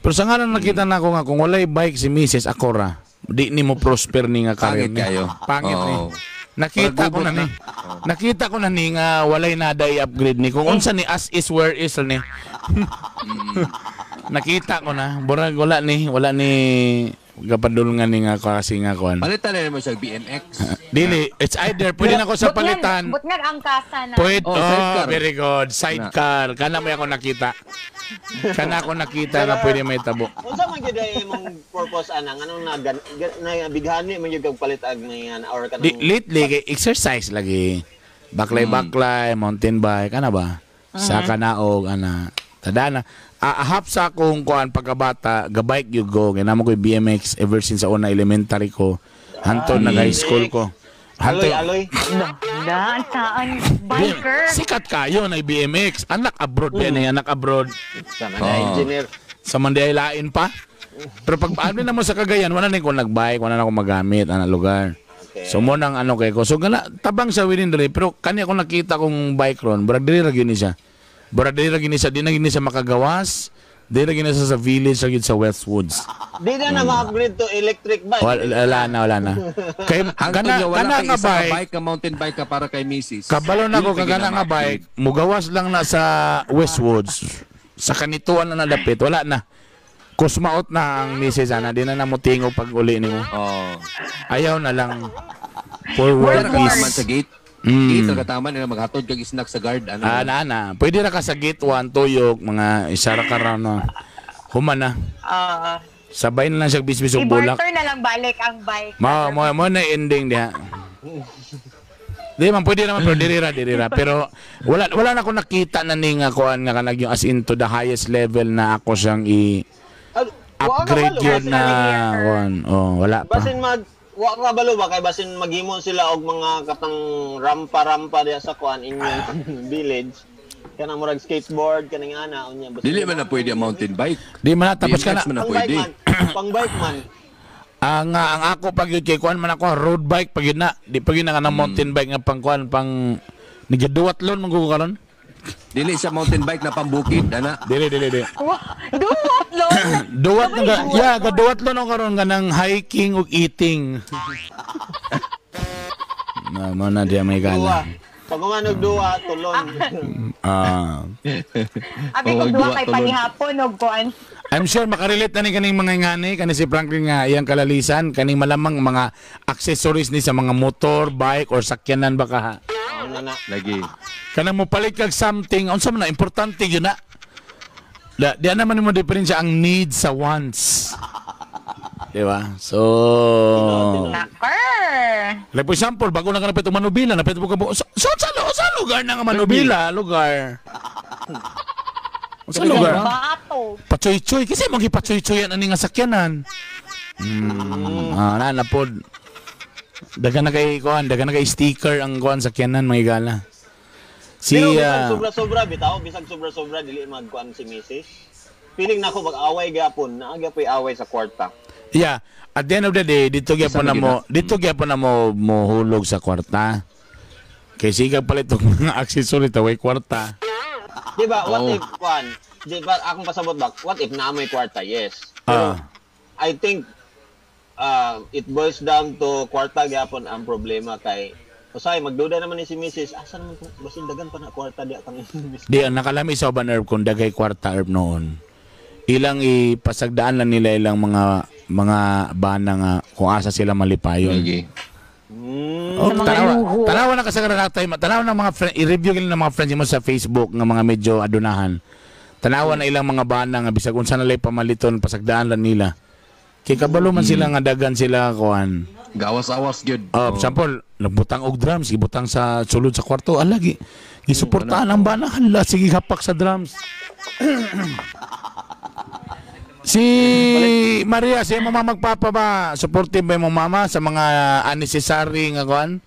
Pero sa ngalan nakita na ako nga kung walay bike si Mrs. Akora, di nimo prosper ni nga career Pangit kayo. Pangit ni. Nakita ko na ni. Nakita ko na ni nga walay na i-upgrade ni kung unsa ni as is where is ni. Nakita ko na, burag wala ni kapadulungan ni nga kasi nga kuan. Palitan na mo siya BMX. Dili, it's either pwede na ko sa palitan. Butngag ang kasa na. Pwede, sidecar. very good. Sidecar. Kana mo ako nakita. Kana ako nakita nga pwede may tabo. Unsa man gyud imong purpose anang anong nabighani man gyud kag palit ag nga or kanang Lately, kay exercise lagi. Baklay, mountain bike, ana ba? Sa kanaog, ana. Tadana. Ahap sa akong kuan pagkabata, ga-bike you go. Ganamo ko BMX ever since sa una elementary ko. Hanton nag-high school ko. aloy. Na, saan biker? Sikat kayo na BMX. Anak abroad yan eh, anak abroad. Sama na engineer. Sa Manday lain pa. Pero pag paano na mo sa Cagayan, wala na ko nag-bike, wala na ako magamit, ana lugar. So mo nang ano kay ko. So gana tabang sa within diri, pero kani ako nakita kong bike ron, brad diri ra gyud ni siya. Brad diri ra gyud ni siya, di na gyud ni siya makagawas. Di na gyud ni siya sa village ra gyud sa Westwoods. Di na ma-upgrade to electric bike. Wala na. Kay kana nga bike, ka mountain bike ka para kay Mrs. kabalo na ko kagana nga bike, mugawas lang na sa Westwoods. Sa kanituan na nadapit, wala na. Kusmaot na ang Mrs. Ana, di na namutingo pag uli ni mo. Ayaw na lang. Forward Wala ka naman sa gate. Gate ka tama nila maghatod kag snack sa guard. Ana. Pwede ra ka sa gate 1 tuyok mga isara ka ra no. Human na. Sabay na lang siya bisbis og bulak. I-barter na lang balik ang bike. Mo na ending diha. Di man pwede naman pero dirira. Pero wala na ako nakita na ni nga kuan nga kanag yung as into the highest level na ako siyang upgrade yun na kuan. Oh, wala pa. Basin wa ka balo ba kay basin maghimo sila og mga katang rampa diya sa kuan inyong village. Kanang murag skateboard kaning ana unya. Dili man na pwede ang mountain bike. Di man na tapos ka na. BMX man na pwede. Pang bike man. Ang ako pag yun kay kuan man ako road bike pag yun na. Di pag yun na kanang mountain bike nga pang kuan pang nigaduwatlon mong karon. Dili sa mountain bike na pambukid, ana. Dili. Duwatlon. Gaduwatlon ako karon kanang hiking ug eating. Na na diya may gala. Pag umanog duwa, tulon. Abi kung duwa kay panihapon og kuan. I'm sure makarelate na ni kaning mga ngani kani si Franklin nga iyang kalalisan kaning malamang mga accessories ni sa mga motor, bike or sakyanan ba ka ha? Lagi. Kanang mo palit kag something unsa man na importante gyud na. Di naman mo diferensya ang needs sa wants. Di ba? So like for example, bago na ka napit manubila, napit mo ka sa lugar na nga manubila, lugar. Sa lugar? Pachoy-choy. Kasi mong hipachoy-choyan ani nga sakyanan. Na pod. Dagan na kay sticker ang kuan sakyanan mga igala. Pero bisag sobra-sobra bitaw, bisag sobra-sobra dili magkuan si Mrs. Feeling nako mag-away gyapon, naagyapoy away sa kwarta. Yeah, at the end of the day, dito gyapon na mo hulog sa kwarta. Kay sigag palit og mga accessory taway kwarta. Di ba, what if, Juan, di ba, akong pasabot ba, what if na may kwarta? Yes. Pero, I think, it boils down to kwarta gyapon ang problema kay, usay, magduda naman ni si Mrs. Asa naman, basin dagan pa na kwarta di kang Mrs. Di, ang nakalami sa uban herb kung dagay kwarta herb noon. Ilang ipasagdaan lang nila ilang mga bana nga kung asa sila malipayon. Okay. Oh, tanawa na kasi tanawa na mga friend, i-review nila ng mga friends mo sa Facebook ng mga medyo adunahan. Tanawa na ilang mga bana nga bisag unsa na lay pamaliton pasagdaan lang nila. Kay kabalo man sila nga dagan sila kuan. Gawas-awas gyud. Example, nagbutang og drums, gibutang sa sulod sa kwarto, alagi. Gisuportahan ang bana, hala sige hapak sa drums. Si Maria, siya mo magpapa ba? Supportive ba yung mama sa mga unnecessary nga kuan?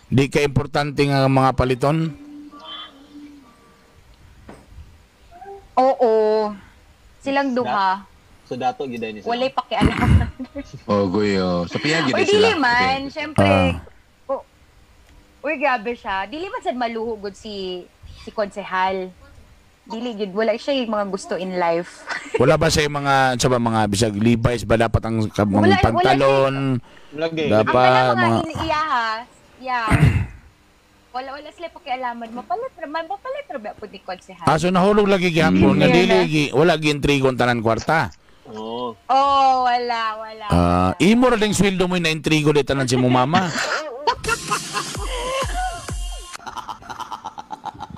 Di ka importante nga mga paliton? Oo. Silang duha. So dato gid ni sila. Walay pakialam. Guyo. Sa piya gid Uy, sila. dili man, syempre. Uy, grabe siya. Dili man sad maluhugod si konsehal. Dili gid wala siya yung mga gusto in life. Wala ba siya yung mga bisag Levi's ba dapat ang mga pantalon? Dapat mga iyahas. Yeah. Wala sila pakialaman. Mapalit ra pud ni konsehal. So nahulog lagi gyapon nga dili wala gi intrigo tanan kwarta. Oo. Wala. Imo ra ding sweldo mo na intrigo di tanan si mo mama.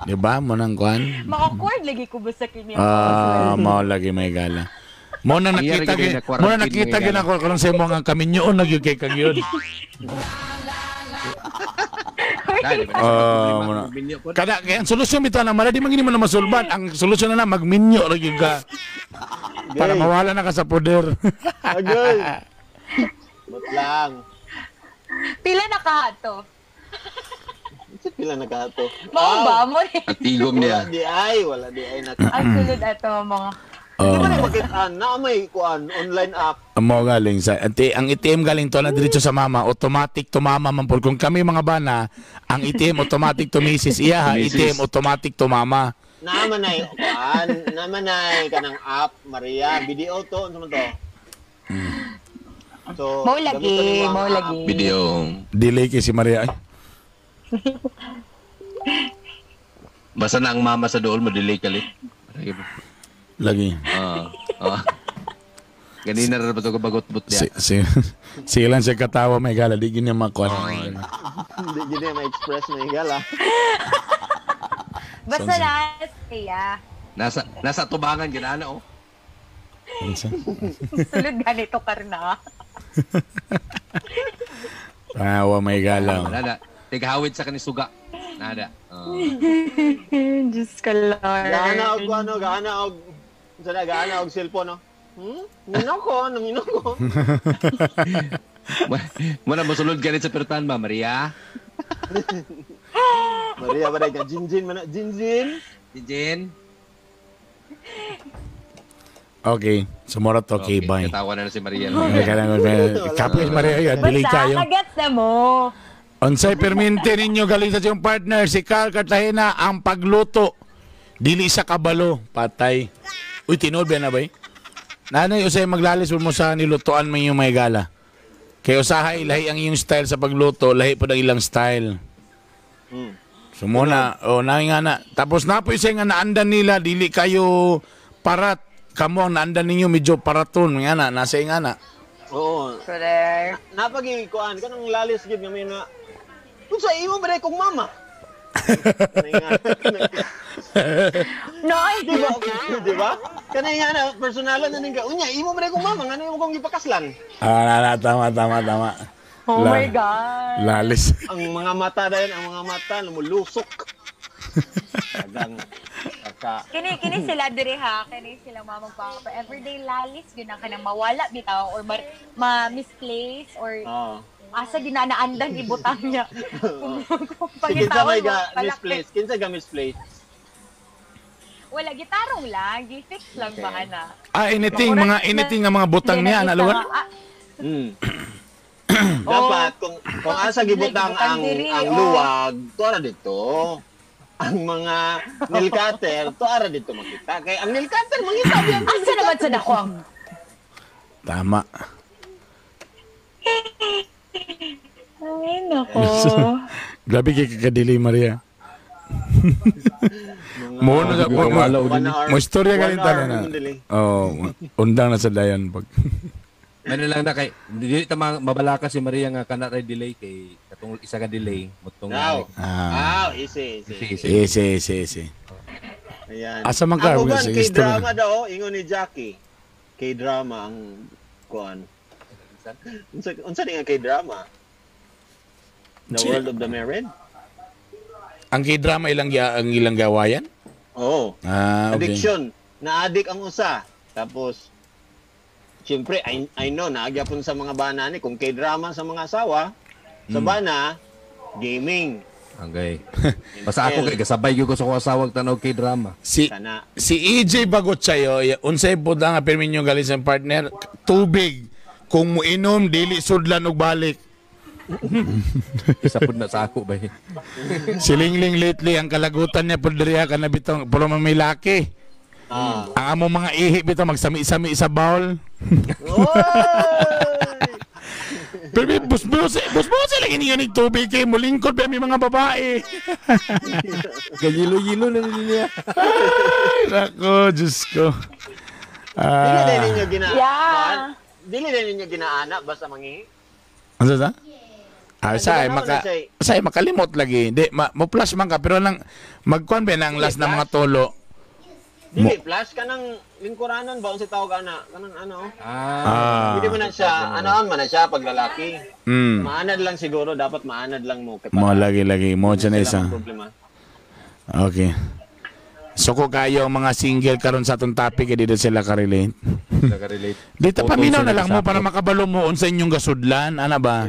Diba? Mo nang kuan? Maka-cord lagi ko ba sa kanya? Mao lagi may gala. Mo na nakita gid ako karon sa mga kaminyoon lagi kay kagyon. Kada kay ang solusyon bitaw na mala di man gini mo na masulban. Ang solusyon na magminyo lagi ka. Para mawala na ka sa poder. Agay. But lang. Pila na ka to? Pila na kato. Mao ba mo? At tigom niya. Wala di ay Ang sulod ato mga. Di ba makitaan na may kuan online app. Mo galing sa ang ATM galing to na diretso sa mama, automatic to mama man po. Kung kami mga bana, ang ATM automatic to Mrs. Iya, ATM automatic to mama. Naman ay kuan, naman ay kanang app Maria, video to, ano man to? So, Mo lagi. Video. Delay kay si Maria ay. Basta na ang mama sa dool mo delay kalit. Lagi. Ganina ra ba to bagot-but dia. Silang siya katawa may gala di gini makuha. Hindi gini ma-express may gala. Basta last kaya. Nasa tubangan ginana oh. Sulod ganito karna. Wa may gala. Nada. Tigahawid sa kanisuga. Nada. Diyos ka, Lord. Gaana og cellphone, no? Minok ko. Muna mosulod ganit sa pertan ba, Maria? Maria ba ka Jinjin man, Jinjin? Jen? Okay. Sumura to, okay, bye. Katawa na si Maria. Kapit Maria, delay Basta, kayo. kagets na mo. Unsay perminte ninyo galing sa iyong partner, si Carl Cartagena, ang pagluto. Dili sa kabalo, patay. Uy, tinood ba na ba? Nanay, usay maglalis mo sa nilutuan mo yung may gala. Kaya usahay, lahi ang iyong style sa pagluto, lahi po ng ilang style. So muna, nanging nga na. Tapos na po isay nga naandan nila, dili kayo parat. Kamo, naandan ninyo medyo paraton. Nga na, nasa nga na. Oo. Correct. Napagikuan kanang lalis gid nga may na. Unsa imo ba kong mama? No, Di ba? Kanay nga na, personalan na ningka. Unya, imo ba kong mama? Nga na imo kong ipakaslan? Tama. oh my God. Lalis. Ang mga mata dayon, ang mga mata, lumulusok. Tagang, Kini sila diri ha, kini sila mamang papa. Everyday lalis, yun ang kanang mawala bitaw or ma-misplace or asa ginanaandan ibutang niya. Kung sige, sabay mo, ga misplace. Kinsa ga misplace? Wala, gitarong lang. Gi-fix lang ba na? Anything nga mga butang niya, naluwan? Dapat, kung asa gibutang ang luwag, tuara dito. Ang mga nail cutter, tuara dito makita. Kaya ang nail cutter, mangita yan. Asa naman sa dakwang? Tama. Ay, nako. Grabe kay kadili, Maria. Mo istorya ka rin na. Undang na sa dayan pag. Ano lang na kay dili ta mabalaka si Maria nga kana ray delay kay katong isa ka delay mutong easy. Ayan. Asa man ka Ako K-drama daw ingon ni Jackie. K-drama ang kuan. Unsa nga K-drama? The World of the Married? Ang K-drama ang ilang gawayan? Oo. Okay. Addiction. Na-addict ang usa. Tapos siyempre, I know, naagyapon sa mga bana ni, kung K-drama sa mga asawa, sa bana, gaming. Okay. Basta ako kay kasabay gyud ko sa akong asawag tanaw K-drama. Si EJ bagot sayo, unsay pud nga permi nyo galing sa partner, tubig. Kung muinom, dili sudlan og balik. Isa pud na sa ako ba. Silingling lately, ang kalagutan niya pud diriha kana bitong puro may laki. Ang among mga ihi bitaw magsami-sami sa bowl. Pero busbus lagi niyo ng tubig kay mulingkod pa may mga babae. Gayilo-yilo na niya. Ay, nako, Diyos ko. Dili din ninyo ginaana basta mangihi. Ano sa? Say makalimot lagi. Di mo-flash man ka pero lang magkuan ba nang last na mga tolo. Dili flash kanang lingkuranan ba unsa tawag ana kanang ano? Hindi mo na siya anoon man na siya pag lalaki. Maanad lang siguro dapat maanad lang mo kay mo lagi mo dyan isa. Problema. Okay. So ko kayo mga single karon sa atong topic dito sila ka-relate. Dito paminaw na lang mo para makabalo mo unsa inyong gasudlan ana ba?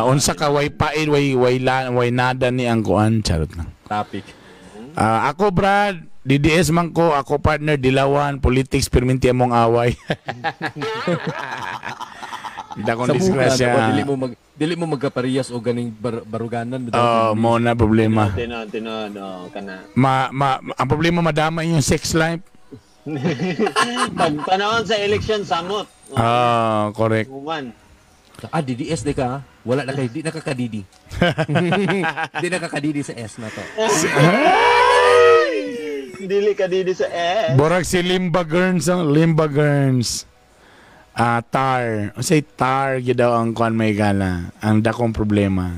Unsa ka way paid way nada ni ang kuan charot lang. Topic. Ako Brad DDS man ko, ako partner Dilawan, politics perminti among away. Hindi akong disgrasya. Dili mo magkaparehas o ganing baruganan. Mo na problema. Tinod, kana. Ang problema madama yung sex life. Pag panahon sa election samot. Correct. Uman. DDS di ka, wala na kay di nakakadidi. Di nakakadidi sa S na to. Dili ka didi sa Borag si Limba Gerns. Tar. O say tar yun daw ang kuan may gala. Ang dakong problema.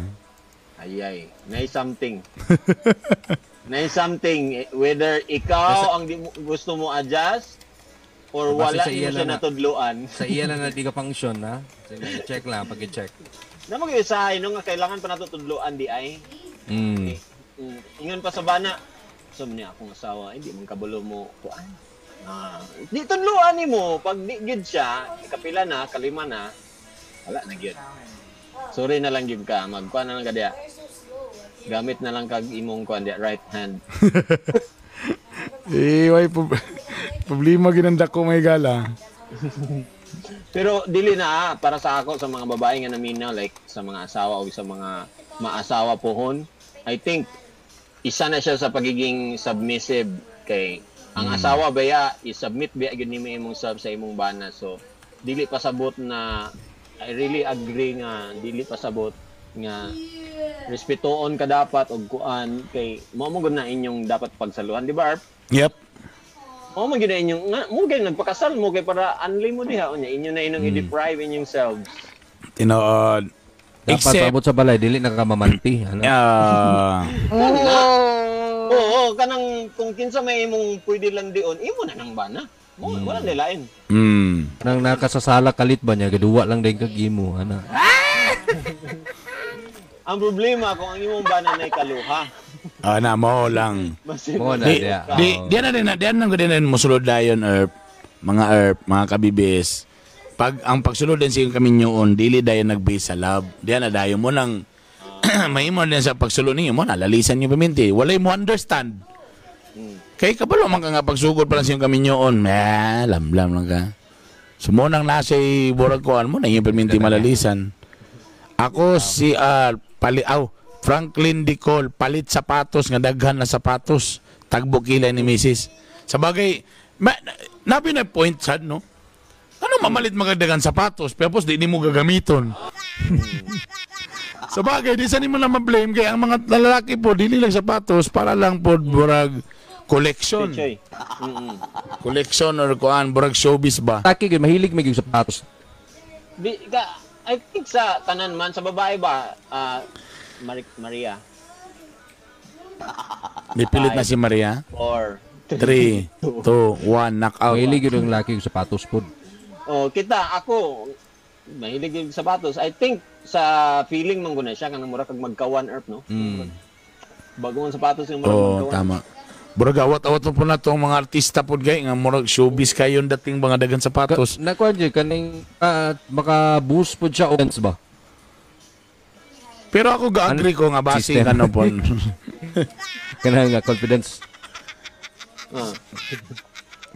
Ay. Nay something. Nay something. Whether ikaw ang gusto mo adjust or Base wala sa iya niyo siya na- natudloan. Sa iya na di ka function, ha? Sige, check lang, pag-check. Na mag-isa nga kailangan pa natutudloan di ay. Mm. Ingon pa sa bana. So niya akong asawa, hindi man kabulo mo kuan. Di tudloan nimo pag di gyud siya, kapila na, kalima na, wala na gyud. Sorry na lang gyud ka, magkuan na lang ka diya. Gamit na lang kag imong kuan diya, right hand. Way problema ginanda ko may gala. Pero dili na para sa ako sa mga babae nga naminaw like sa mga asawa o sa mga maasawa pohon. I think isa na siya sa pagiging submissive kay ang asawa baya i-submit baya gyud nimo imong sub sa imong bana. So dili pasabot na I really agree nga dili pasabot nga respetuon ka dapat og kuan kay mao mo gud na inyong dapat pagsaluhan, di ba? Arp? Yep. Oh, mo gyud na inyong nga mo gyud nagpakasal mo kay para unli mo diha unya inyo na inong i-deprive inyong selves. Tinood. Dapat Except, abot sa balay, dili na ka mamanti. Ano? Oo, kanang kung kinsa may imong pwede lang dion, imo na nang bana. Mo wala nilain. Nang nakasasala kalit ba niya, gaduwa lang din kag imo, ano? Ang problema kung ang imong bana nay kaluha. na mo lang. Mo na Di, dia. diyan nang din musulod dayon mga kabibis. Ang pagsulod din sa kami nyoon, dili dayon nagbase sa love. Diyan na dayon mo nang mahimo din sa pagsulod ninyo mo na lalisan niyo paminti. Walay mo understand. Kay kabalo man ka nga pagsugod pa lang sa kami nyoon. Lamlam lang ka. So mo nang nasa burag koan mo na yung paminti malalisan. Ako si Franklin Dicol, palit sapatos nga daghan na sapatos, tagbo kilay ni Mrs. Sa bagay, nabi na point sad, no? Ano mamalit magadagan sapatos, pero di mo gagamiton. Sa bagay, di sa mo na ma-blame, kaya ang mga lalaki po, dili lang sapatos, para lang po burag collection. Choy. Collection or kuan, burag showbiz ba? Taki gyud mahilig may gyud sapatos. Di ka I think sa tanan man sa babae ba Maria Dipilit na si Maria. 4 3, 2, 1, knockout. Mahilig gyud ang laki og sapatos pod. Oh, ako mahilig yung sapatos. I think sa feeling man guna siya kanang mura kag magkawan earth no. Bagong sapatos yung mura Oh, magkawan. tama. Burag awat-awat po na itong mga artista po gay nga murag showbiz kayo dating mga dagan sapatos. Nakuan gyud kaning maka-boost pod siya offense ba? Pero ako ga-agree ko nga base System. ano po. Kanang confidence.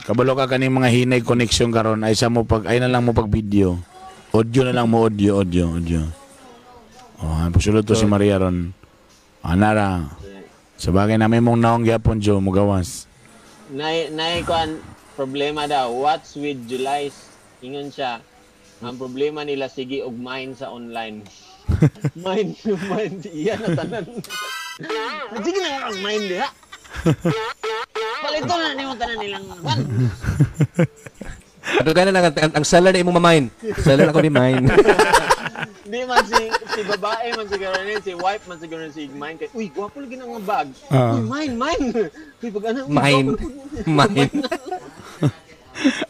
Kabalo ka kaning mga hinay connection karon ay sa mo ay na lang mo pag video. Audio na lang mo audio. Oh, pusulod to si Maria ron. Anara. Sa bagay na may mong naong gyapon Jo mugawas. Nay kuan problema daw. What's with July? Ingon siya. Ang problema nila sige og mine sa online. mine iyan na tanan. Sige na ang mine diha. Palito na nimo tanan nilang kuan. Ato ganun lang ang seller na imo mamain. Seller ako ni mine. Di man si babae man siguro rin, si wife man siguro rin si mine kay uy gwapo lagi nga bag. Uy mine. Uy pag ano Mine.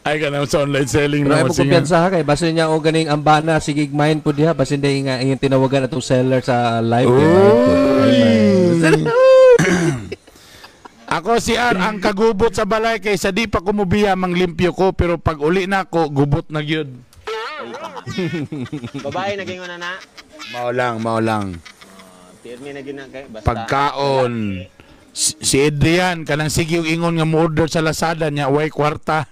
Ay ka na sa online selling Pero ay na mo kumpiyansa ha kay basta niya o ganing ang bana sige mine po diha basta hindi nga yung tinawagan atong seller sa live. Ako si R ang kagubot sa balay kay sa di pa kumubiya manglimpyo ko pero pag uli na ako gubot na gyud. babae naging una na. Mao lang. Pirmi na gina kay basta Pagkaon. Si Adrian kanang sige yung ingon nga mo order sa Lazada niya way kwarta.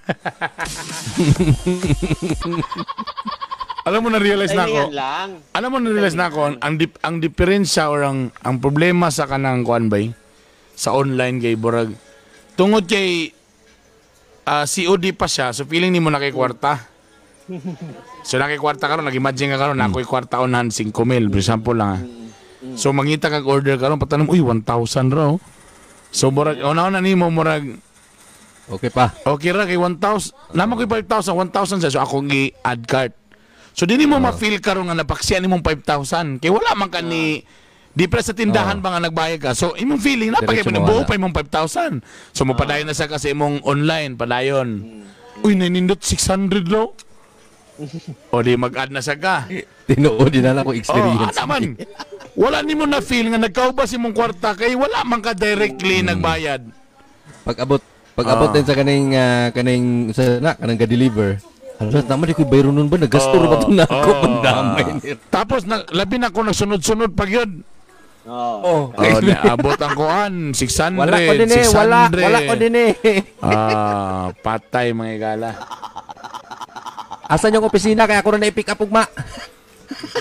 Alam mo na realize na ako. lang. Alam mo na realize na ako ang diferensya or ang problema sa kanang kuan bay sa online kay burag tungod kay COD pa siya so feeling nimo na kay kwarta. So nakikwarta karon nag-imagine ka karon na ako'y kwarta onan 5,000 for example lang. So mangita kag order karon patanom uy 1,000 raw. So murag una nimo murag Okay pa. okay ra kay 1,000. Naman ko'y 5,000 sa so ako gi-add cart. So di nimo ma-feel karon nga napaksiyan nimong 5,000 kay wala man ka ni di pa sa tindahan ba nga nagbayad ka. So imong feeling na pagay Diretso buo mawala. pa imong 5,000. So mopadayon na sa kasi imong online padayon. Uy, nainindot 600 lo. O di mag-add na sa ka. Tinuod din na ako Oh, experience. naman. Wala ni mo na feel nga nagkaubas imong kwarta kay wala man ka directly nagbayad. Pag-abot din sa kaning kanang ga-deliver. Ano naman di ko bayro nun ba nagasto ba to na ako pandamay ni. Tapos labi na ko nagsunod-sunod pag yun. Oh. Oh, naabot ang kuan 600, Wala ko din 600. wala ko din Patay mga igala. Asan yung opisina kaya ako na i-pick up ugma?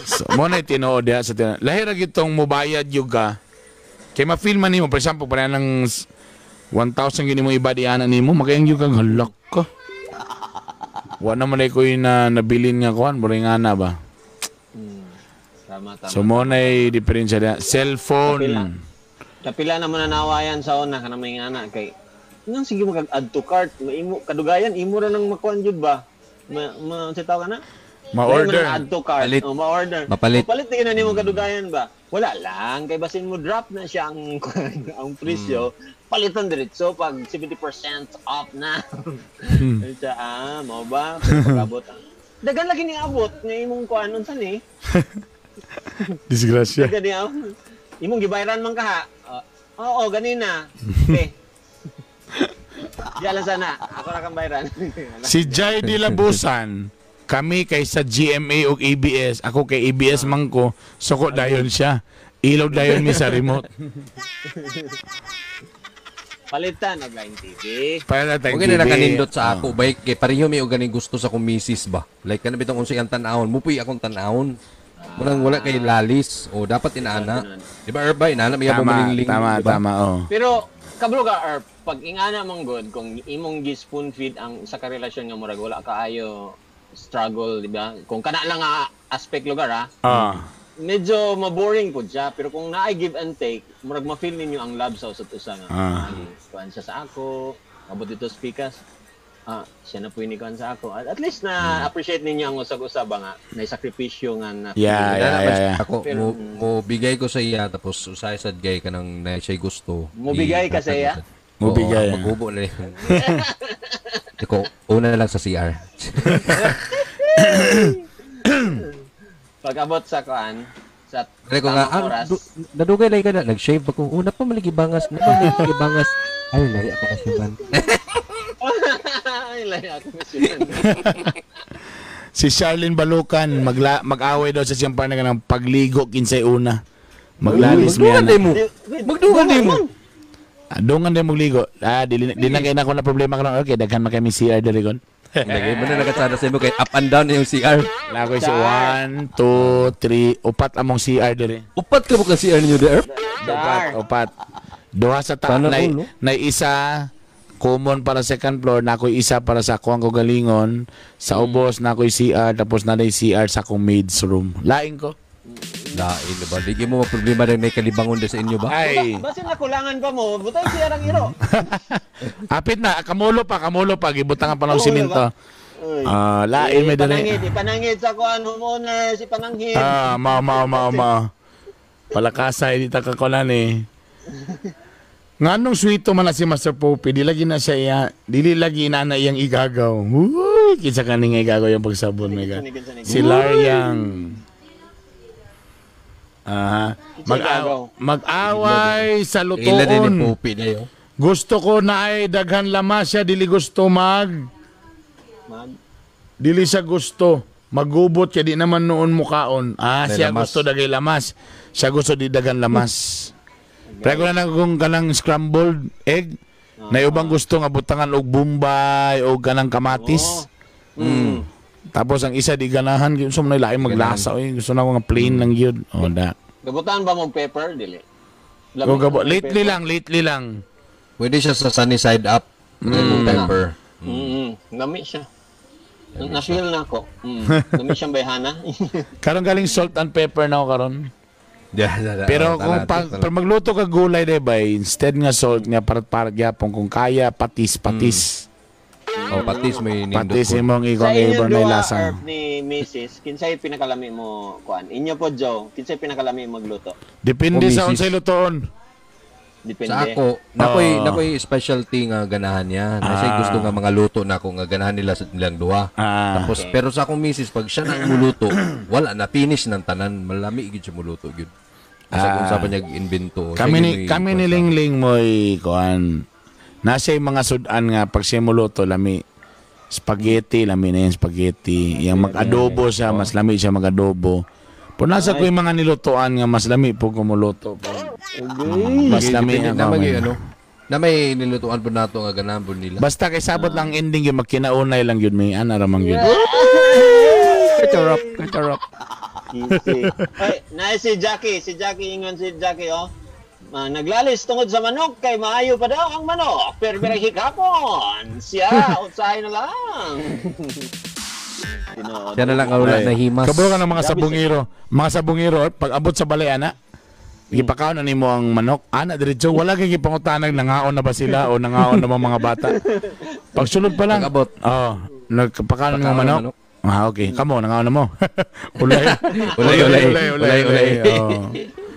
So, mo na tinuod diha sa tinuod. Lahira gitong mobayad yuga. Kay ma-feel man nimo, for example, para nang 1,000 yun mo iba di ana nimo, makayang yuga halak ka. Wa naman ay ko na nabilin nga kuan, boring ana ba. Tama. So mo na diferensya diha. Cellphone. Kapila na mananawayan sa una kanang may ana kay nang sige mag-add to cart, maimo kadugayan imo ra nang makuan jud ba? Sa tao ka na? Ma-order. Add to cart. Palit. Ma-order. Mapalit. Mapalit na nimo kadugayan ba? Wala lang. Kay basin mo drop na siya ang presyo. Palitan diretso pag 70% off na. Siya, mo ba? Pag-abot. Dagan lagi ni abot nga imong kuan unsan eh. Disgrasya. Dagan ni imong gibayaran man ka ha. Oo, ganina. Okay. Diyan lang sana. Ako na kang bayaran. Si Jai de Labusan, kami kay sa GMA o ABS, ako kay ABS man ko, soko dayon siya. Ilaw dayon mi sa remote. Palitan og line TV. Para tayong Okay na nakanindot sa ako bay kay pareho may og ganing gusto sa kong misis ba. Like kana bitong unsay ang tan-awon, mupuy akong tan-awon. Murang wala kay lalis o dapat inaana. Di ba Erbay inaana may mo malingling. Tama, oh. Pero kablo ka pag ingana mong good kung imong gi-spoon feed ang sa karelasyon nga murag wala kaayo struggle, di ba? Kung kana lang nga aspect lugar medyo maboring po siya, pero kung naay give and take, murag ma-feel ninyo ang love sa usat usa nga. Kuan siya sa ako, abot dito speakers. Siya na po inikuan sa ako. At least na appreciate ninyo ang usag-usab nga na sakripisyo nga na. Yeah. Ako mo bigay ko sa iya tapos usay sad gay kanang na siya gusto. Mo bigay ka sa iya? Mo bigay. Magubo na rin. Iko, una na lang sa CR. Pag-abot sa kuan, sa Kaya ko nga, oras. nadugay lang ka na, nag-shave ako. Una pa maligibangas, Ay, lagi ako na siban. Ay, lahi ako masiyan. Si Charlene Balukan, mag-away daw sa siyang parang ng pagligo kinsay una. Maglalis mo yan. Magdugan din mo. Dungan din magligo. Di na kayo na ako na problema ka lang. Okay, daghan man kami CR dali kon. Lagay mo na nakatsada sa mo kay up and down na yung CR. Lagoy si 1, 2, 3, upat among CR dali. Upat ka mo ka CR ninyo there? Upat. Duha sa ta Sana na, all, no? na isa common para second floor, na ako'y isa para sa akong galingon, sa ubos na ako'y CR, tapos na CR sa akong maid's room. Laing ko. Lain ba? Di mo problema rin may kalibangon din sa inyo ba? Ay. Basin na kulangan pa mo, butay siya ng iro. Apit na, kamulo pa, gibutangan pa ng Oo, siminto. Lain may dali. Ipanangit sa kuan homeowner, si Panangit. Ma. Palakasay, di takakulan eh. Nganong sweeto man na si Master Pope, dili lagi na iyang igagaw. Uy, kinsa kaning igagaw yung pagsabon may ga. Si Laryang. Mag-away sa Ila din ni lutoon. Popi na yun. Gusto ko na ay daghan lamas siya, dili gusto dili siya gusto. Magubot kaya di naman noon mukaon. Siya lamas. gusto dagay lamas. Siya gusto di dagan lamas. Pero na kung kanang scrambled egg, na ubang gusto nga butangan og bombay o kanang kamatis. Tapos ang isa di ganahan, gusto mo na ilaing maglasa. Gusto na ko nga plain lang yun. Gabutan ba mong pepper, dili? Lately lang. Pwede siya sa sunny side up. Pepper. Nami siya. Na-feel na ako. Nami siyang bayhana. Karon galing salt and pepper na ako karon. Pero kung pag magluto ka gulay de bay, instead nga salt nga parat gyapon, kung kaya patis. Patis may nindot Patis ko. imong Sa igong inyo ibon may duha, lasa. Herb ni Mrs., kinsay pinakalami mo kuan? Inyo po, Joe, kinsay pinakalami mo magluto? Depende sa Misis. unsay lutoon. Depende. Sa ako, nakoy specialty nga ganahan niya. Nasa gusto nga mga luto na ako nga ganahan nila sa nilang duha. Tapos pero sa akong misis pag siya nang muluto, wala na finish ng tanan, malami gid siya muluto gyud. Sa kung sa pa niya invento. Kami ni Lingling mo'y kuan. Nasa yung mga sudan nga pag siya muluto lami spaghetti, lami na yung spaghetti. Yung mag-adobo siya, mas lami siya mag-adobo. Pero nasa ko yung mga nilutuan nga mas lami po kumuluto. Mas lami na may nilutuan po nato nga ganahan po nila. Basta kay sabot lang ending yung magkinaunay lang yun may anaramang yun. Katarap. Ay, na si Jackie ingon si Jackie oh. Naglalis tungod sa manok kay maayo pa daw ang manok. Pero hikapon. Siya usahay na lang. Siya na lang wala na himas. Kaburo ka ng mga sabungiro. Mga sabungiro, pag abot sa balay, ana, ipakaon na nimo ang manok. Ana, diretso, wala kang ipangutanag, nangaon na ba sila o nangaon na ba mga bata. Pag sulod pa lang, abot. Nagpakaon na manok. Okay. Kamo, nangaon na mo. Ulay.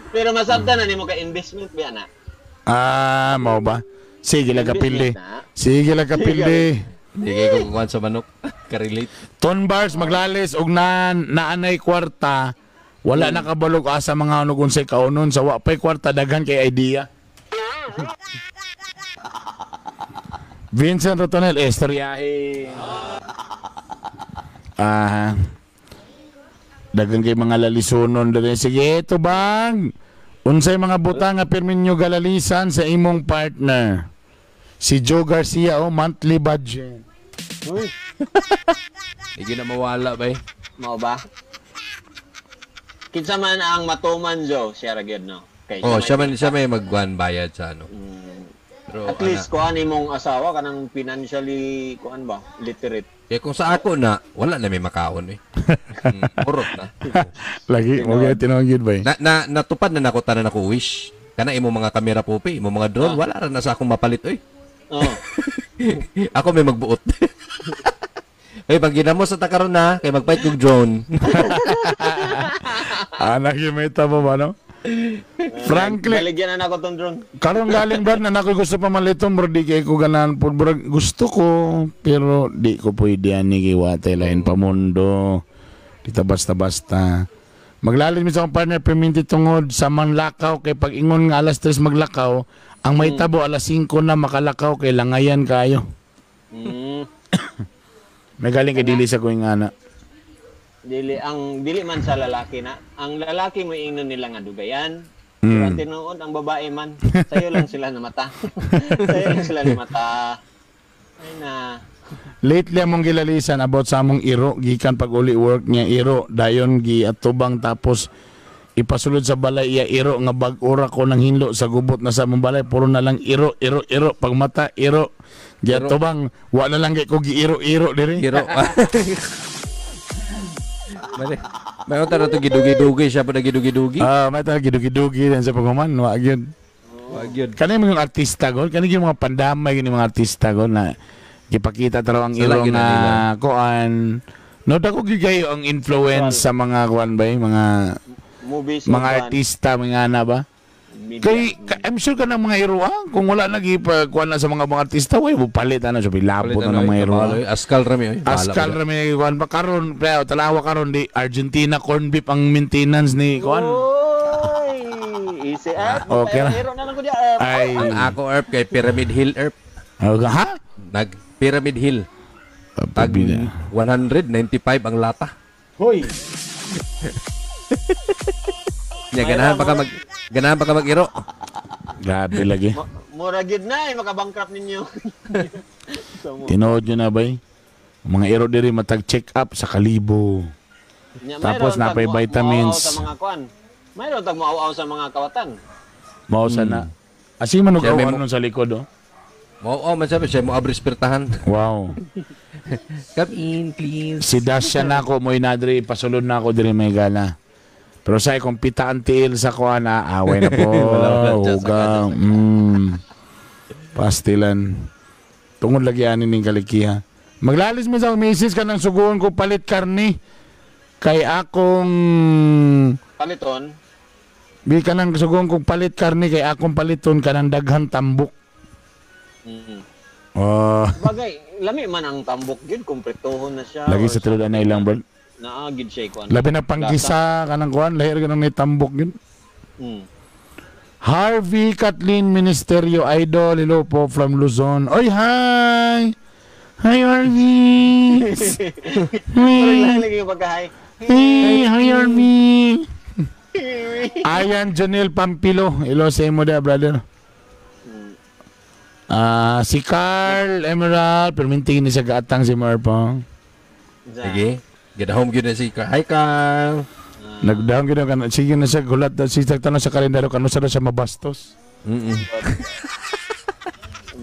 Pero masabda na nimo ka investment ba na? Mau ba? Sige lang kapildi. Sige lang kapildi. Hindi kayo kukuhan sa manok. Karelate. Ton bars maglalis og naanay kwarta. Wala nakabalog asa mga ano kung say kaunon sa wapay kwarta daghan kay idea. Vincent Rotonel estoryahe. Dagan kay mga lalisunon dali. Sige, ito bang unsay mga butang nga pirmin nyo galalisan sa imong partner? Si Joe Garcia, monthly budget. Uy. Hindi na mawala ba eh. Mao ba? Kinsa man ang matuman Joe, siya ra gyud no. Kay siya may magwan bayad sa ano. Pero at least kuan imong asawa kanang financially kuan ba, literate. Kaya kung sa ako na, wala na may makaon eh. Purot na. Lagi, mo gyud tinawagid ba? Natupad na nako tanan ako wish. Kana imo mga kamera pupi, imo mga drone, wala ra na sa akong mapalit oy. Ako may magbuot. Pag ginamo sa takaron na, kay magpait kog drone. Anak yung may tabo ba, no? Frankly, baligyan na ako tong drone. Karon galing brad na nako gusto pa maliton bro di kay ko ganan po bro gusto ko pero di ko pwede ani kay watay lain pa mundo. Dita basta maglalim mi sa akong partner perminti tungod sa manlakaw kay pag ingon nga alas 3 maglakaw ang may tabo alas 5 na makalakaw kay langayan kayo. May galing kay dili sa kuing ana. Dili man sa lalaki na. Ang lalaki mo ingnon nila nga dugayan. Pero tinuod ang babae man. Sayo lang sila na mata. Ay na. Lately among gilalisan about sa among iro gikan pag uli work niya iro dayon gi atubang tapos ipasulod sa balay iya iro nga bag-ora ko nang hinlo sa gubot na sa among balay puro na lang iro pag mata iro gi atubang wa na lang kay ko gi iro diri. Iro. May utara to gidugi-dugi siya pa nagidugi-dugi. May ta gidugi-dugi din sa paghuman wa gyud. Kani mga artista gol, kani yung mga pandamay gini mga artista gol na gipakita taro ang iro nga kuan. No dako gigayo ang influence sa mga kuan ba mga movies mga artista mga ana ba? Kay I'm sure ka ng mga iro kung wala nagipagkuan na sa mga artista way bupalit ana so bilabot na ng mga iro. Askal rami kuan pa karon pero talawa karon di Argentina corn beef ang maintenance ni kuan. Easy okay na. Iro na lang ko di ay ako herb kay Pyramid Hill herb. Ha? Nag Pyramid Hill. Tag 195 ang lata. Hoy. Ganahan pa ka mag-iro. Grabe lagi. Mura gid na makabankrupt ninyo. Tinood nyo na ba mga iro diri matag check up sa kalibo. Tapos napay vitamins. Sa mga kuan. Mayroon tag moaw sa mga kawatan. Mao sana. Asi man og awan sa likod man sabi siya mo abris pirtahan. Wow. Come in please. Si Dasha na ako mo inadri pasulod na ako diri may gala. Pero sa kung pitaan tiil sa kuan away na po. Ugang. Pastilan. Tungod lagi ani ning kalikiha. Maglalis mi sa misis ka nang suguon ko palit karni. Kay akong paliton. Bi ka nang sugong kong palit karni kay akong paliton ka ng daghan tambok. Oh, Bagay, lami man ang tambok yun, kumpretohon na siya. lagi or sa tulad na ilang bro. Naagid siya kuan. Labi na panggisa ka ng kuan, lahir ka ng may tambok yun. Mm. Harvey Kathleen Ministerio Idol, hello po from Luzon. Oy, hi! Hi, Harvey! Parang lagi yung pagkahay. Hey, hi, Harvey! Ayan, Janelle Pampilo. Hello sa imo da, brother. Si Carl Emerald, permintingin ni siya gaatang si Marpong. Sige. Get home gyud na si Carl. Hi Carl. Nagdahon gid kan sige na siya gulat daw si tanong sa kalendaro kano sa siya mabastos.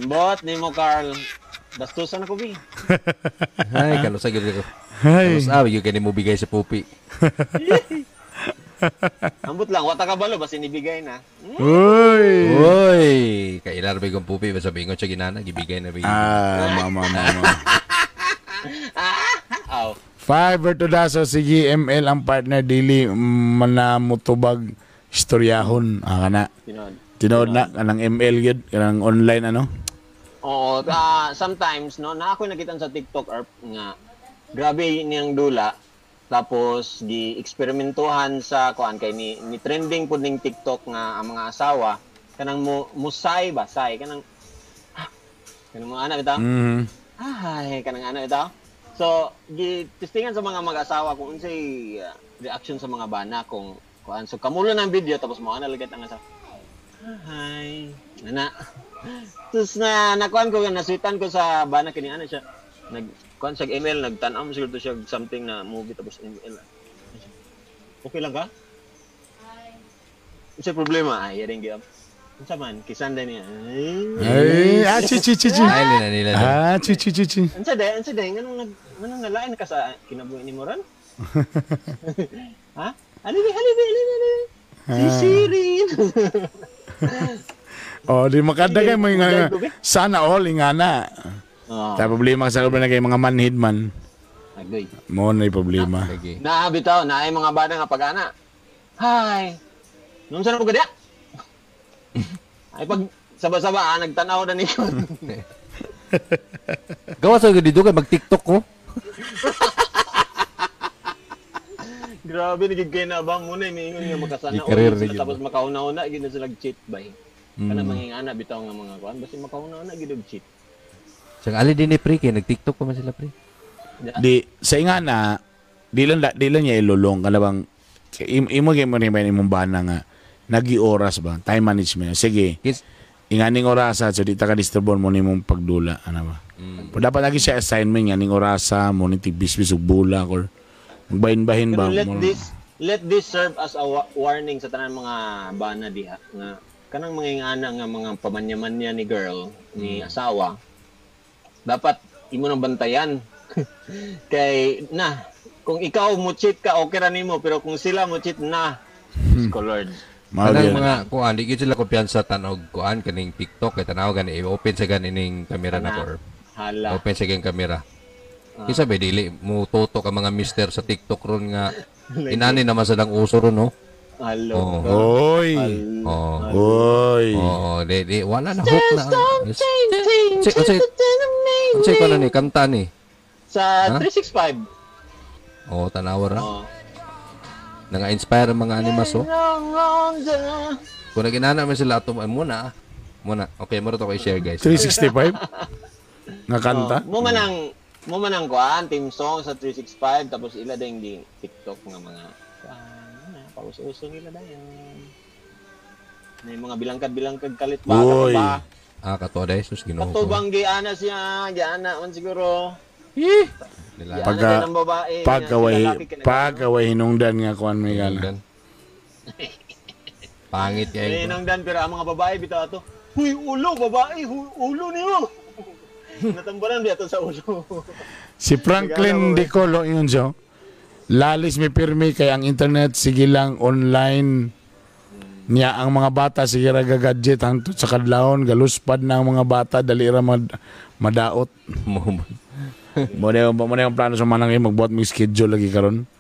Bot ni mo Carl. Bastusan ako bi. Hi, kano sa gyud ko. Hi. Kano sa gyud kani mo bigay sa pupi. Ambot lang, wata ka balo basta inibigay na. Uy. Oy, kailan ba kong pupi basta bingon siya ginana gibigay na ba. Mama. Aw. Fiverr to daso sige ML ang partner dili manamutubag istoryahon kana. Tinood na kanang ML gyud kanang online ano. Oo, sometimes no, na ako nakita sa TikTok nga grabe niyang dula. Tapos gi-eksperimentuhan sa kuan kay ni trending pud ning TikTok nga ang mga asawa kanang musay basay kanang kanang mga anak bitaw. Ay, kanang anak bitaw. So, gi-testingan sa mga mag-asawa kung unsay reaction sa mga bana kung kuan. So, kamulo ng video tapos mo ana lagat ang asawa. Ay, ana. Tapos nakuan ko naswitan ko sa bana kini ana siya. Kuan sa email nagtan-am siguro to siya something na movie tapos email. Okay lang ka? Sa problema ay ring gyud. Unsa man kisan niya. Ay, chi. Ay nila. Chi. Unsa day nganong nalain ka sa kinabuhi ni Moran? Ha? Ali. Sisirin. Oh, di makadagay mo nga sana all ingana. Ta problema sa na kay mga manhid man. Agoy. Mo na problema. Lagi. Bitaw na ay mga bana nga pag-ana. Hi. Nung saan mo gada? Ay pag saba-saba nagtanaw na niyo. Gawa sa dito kay mag-TikTok ko. Grabe nagig kay na bang muna miingon nga makasana Career sila rin tapos makauna-una gid na sila cheat bay. Kana mangingana bitaw nga mga kuan basta makauna-una gid og cheat. Sang ali din ni pre kay nag-TikTok pa man sila pre. Di sa ingana di lang niya ilulong kana bang imo gyud mo ni imong bana nga nagi-oras ba time management. Sige. Inganing orasa so di ta ka disturbon mo nimong pagdula ana ba. Dapat lagi siya assignment nga ning orasa mo ni tigbisbis og bulak or magbahin-bahin ba. Let this serve as a warning sa tanan mga bana diha nga kanang mangingana nga mga pamanya-manya ni girl ni asawa dapat imo nang bantayan. Kay kung ikaw mo cheat ka okay ra nimo pero kung sila mo cheat na Lord. Kanang mga kuan di gyud sila kumpiyansa tanog kuan kaning TikTok kay tanaw gani open sa ganining kamera na or hala. open sa gang kamera. Kisa ba dili mo tuto ka mga mister sa TikTok ron nga inani naman sa dang uso ron no. Hello. Oy. Oy. Oh, di wala na hook na. Unsay ko na ni kanta ni? Sa 365. Oh, tanawa ra. Nanga-inspire ang mga animas oh. Kung naginana man sila ato muna. Okay, mo to ko i-share guys. 365 nga kanta. Mo man ang kuan team song sa 365 tapos ila ding di TikTok nga mga pauso-uso nila dayon. May mga bilangkad kalit ba Uy. ba? Kato day sus Ginoo. Katubang giana siya, giana man siguro. Nila. Pagkaway hinungdan nga kuan may gala. Pangit kay. Hinungdan pero ang mga babae bitaw ato. Huy ulo babae, ulo niyo. Natambalan di ato sa ulo. Si Franklin Dicolo yun siya. Lalis mi pirmi kay ang internet sige lang online niya ang mga bata sige ra gadget hangtod sa kadlawon galuspad na ang mga bata dali ra madaot. Mo na yung plano sa manang magbuhat mig schedule lagi karon.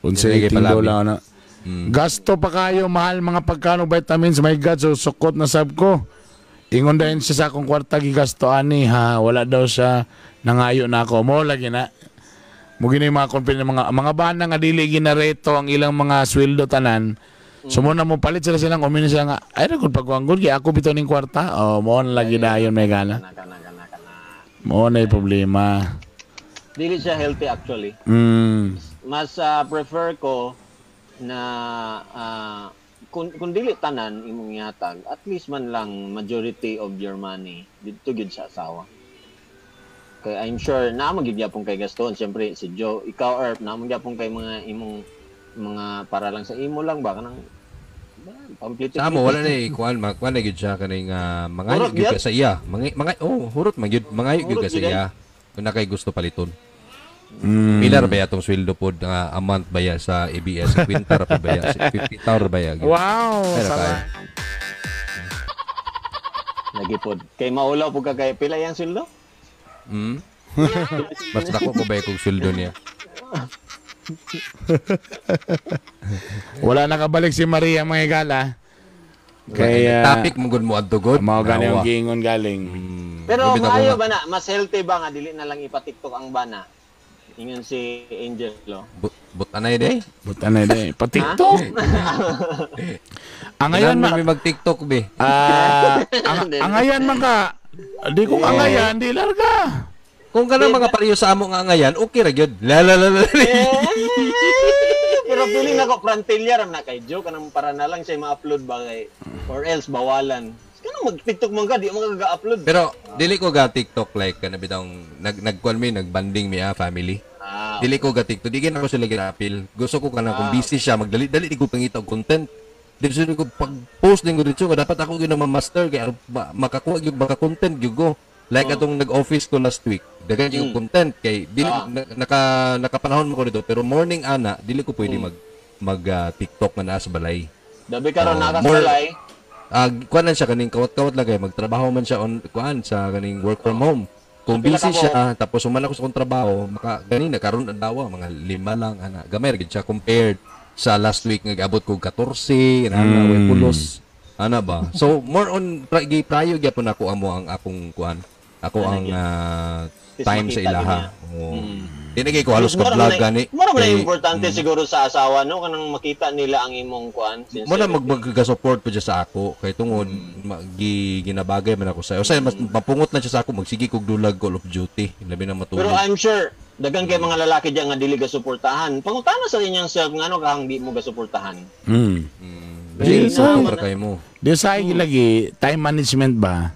Unsay tingdo lang na. Gasto pa kayo, mahal mga pagkano vitamins, my God, so sukot na sab ko. Ingon dahil siya sa akong kwarta gigasto ani ha, wala daw siya nangayo na ako. Mo lagi na. Mugin yung mga company mga bana nga dili ginareto ang ilang mga sweldo tanan. So mo na mo palit silang umino sila nga ay ra gud pagwanggod kay ako bitaw ning kwarta. Oh, mo na lagi dayon may gana. Mo na yung problema. Dili siya healthy actually. Mas prefer ko na kung dili tanan imong ihatag, at least man lang majority of your money dito gyud sa asawa. Kaya I'm sure na magyapon kay gaston. Siyempre si Joe, ikaw Erp, na magyapon kay mga imong mga para lang sa imo lang ba kanang pamplito. Sa mo wala na kuan na gyud siya kaning mangayo gyud ka sa iya. Hurot man gyud mangayo gyud ka sa iya. Kung na kay gusto paliton. Pilar ba atong sweldo pod nga a month ba ya sa ABS? Quintar pa ba ya? 50,000 ba ya? Wow! Lagi pod. Kay maulaw po ka kay pila yang sweldo? Mas dako pa ba kung sweldo niya? Wala nakabalik si Maria mga gala. Kaya topic mo gud mo adto god. Mao gani ang giingon galing. Pero maayo ba na? Mas healthy ba nga dili na lang ipa-TikTok ang bana? Ingon si Angel, lo. Butanay day. Butanay day. Pa-TikTok. Ang ngayon may mag-TikTok be. Ang ngayon man ka. Di ko ang ngayon, di larga. Kung kanang mga pareho sa amo nga ngayon, okay ra gyud. Pero feeling ako frontier na kay Joe kanang para na lang siya ma-upload ba kay or else bawalan. Kanang mag-TikTok man ka, di mo ga-upload. Pero dili ko ga TikTok like kana bitong nagkuan mi nagbanding mi family. Dili ko ga TikTok, di gyud ako sila gina-appeal. Gusto ko kanang kung busy siya magdali-dali di ko pangita og content. Di gusto ko pag-post ning dito ko dapat ako gyud ma-master kay makakuha gyud baka content gyud ko. Like atong nag-office ko last week, dagan yung content kay dili nakapanahon mo ko dito pero morning ana dili ko pwede mag TikTok na nasa balay. Dabi karon nakasalay. Kuan siya kaning kawat-kawat lang kay magtrabaho man siya on kuan sa kaning work from home. Kung busy siya tapos human ako sa kong trabaho, maka gani nakaron ang dawa mga 5 lang ana. Gamay gid siya compared sa last week nga abot ko 14, ana way pulos. Ana ba? So more on prayo gyapon ako amo ang akong kuan. Ako ang time sa ilaha. Dinigay ko halos ka vlog gani. Mara man importante siguro sa asawa no kanang makita nila ang imong kuan. Mo na mag-support pa sa ako kay tungod ginabagay man ako sa. Usay mas mapungot na siya sa ako magsige kog dulag Call of Duty. Labi na matulog. Pero I'm sure dagan kay mga lalaki diyan nga dili ga suportahan. Pangutana sa inyong self ngano kahang di mo ga suportahan. Dili sa kay mo. Di sa lagi time management ba?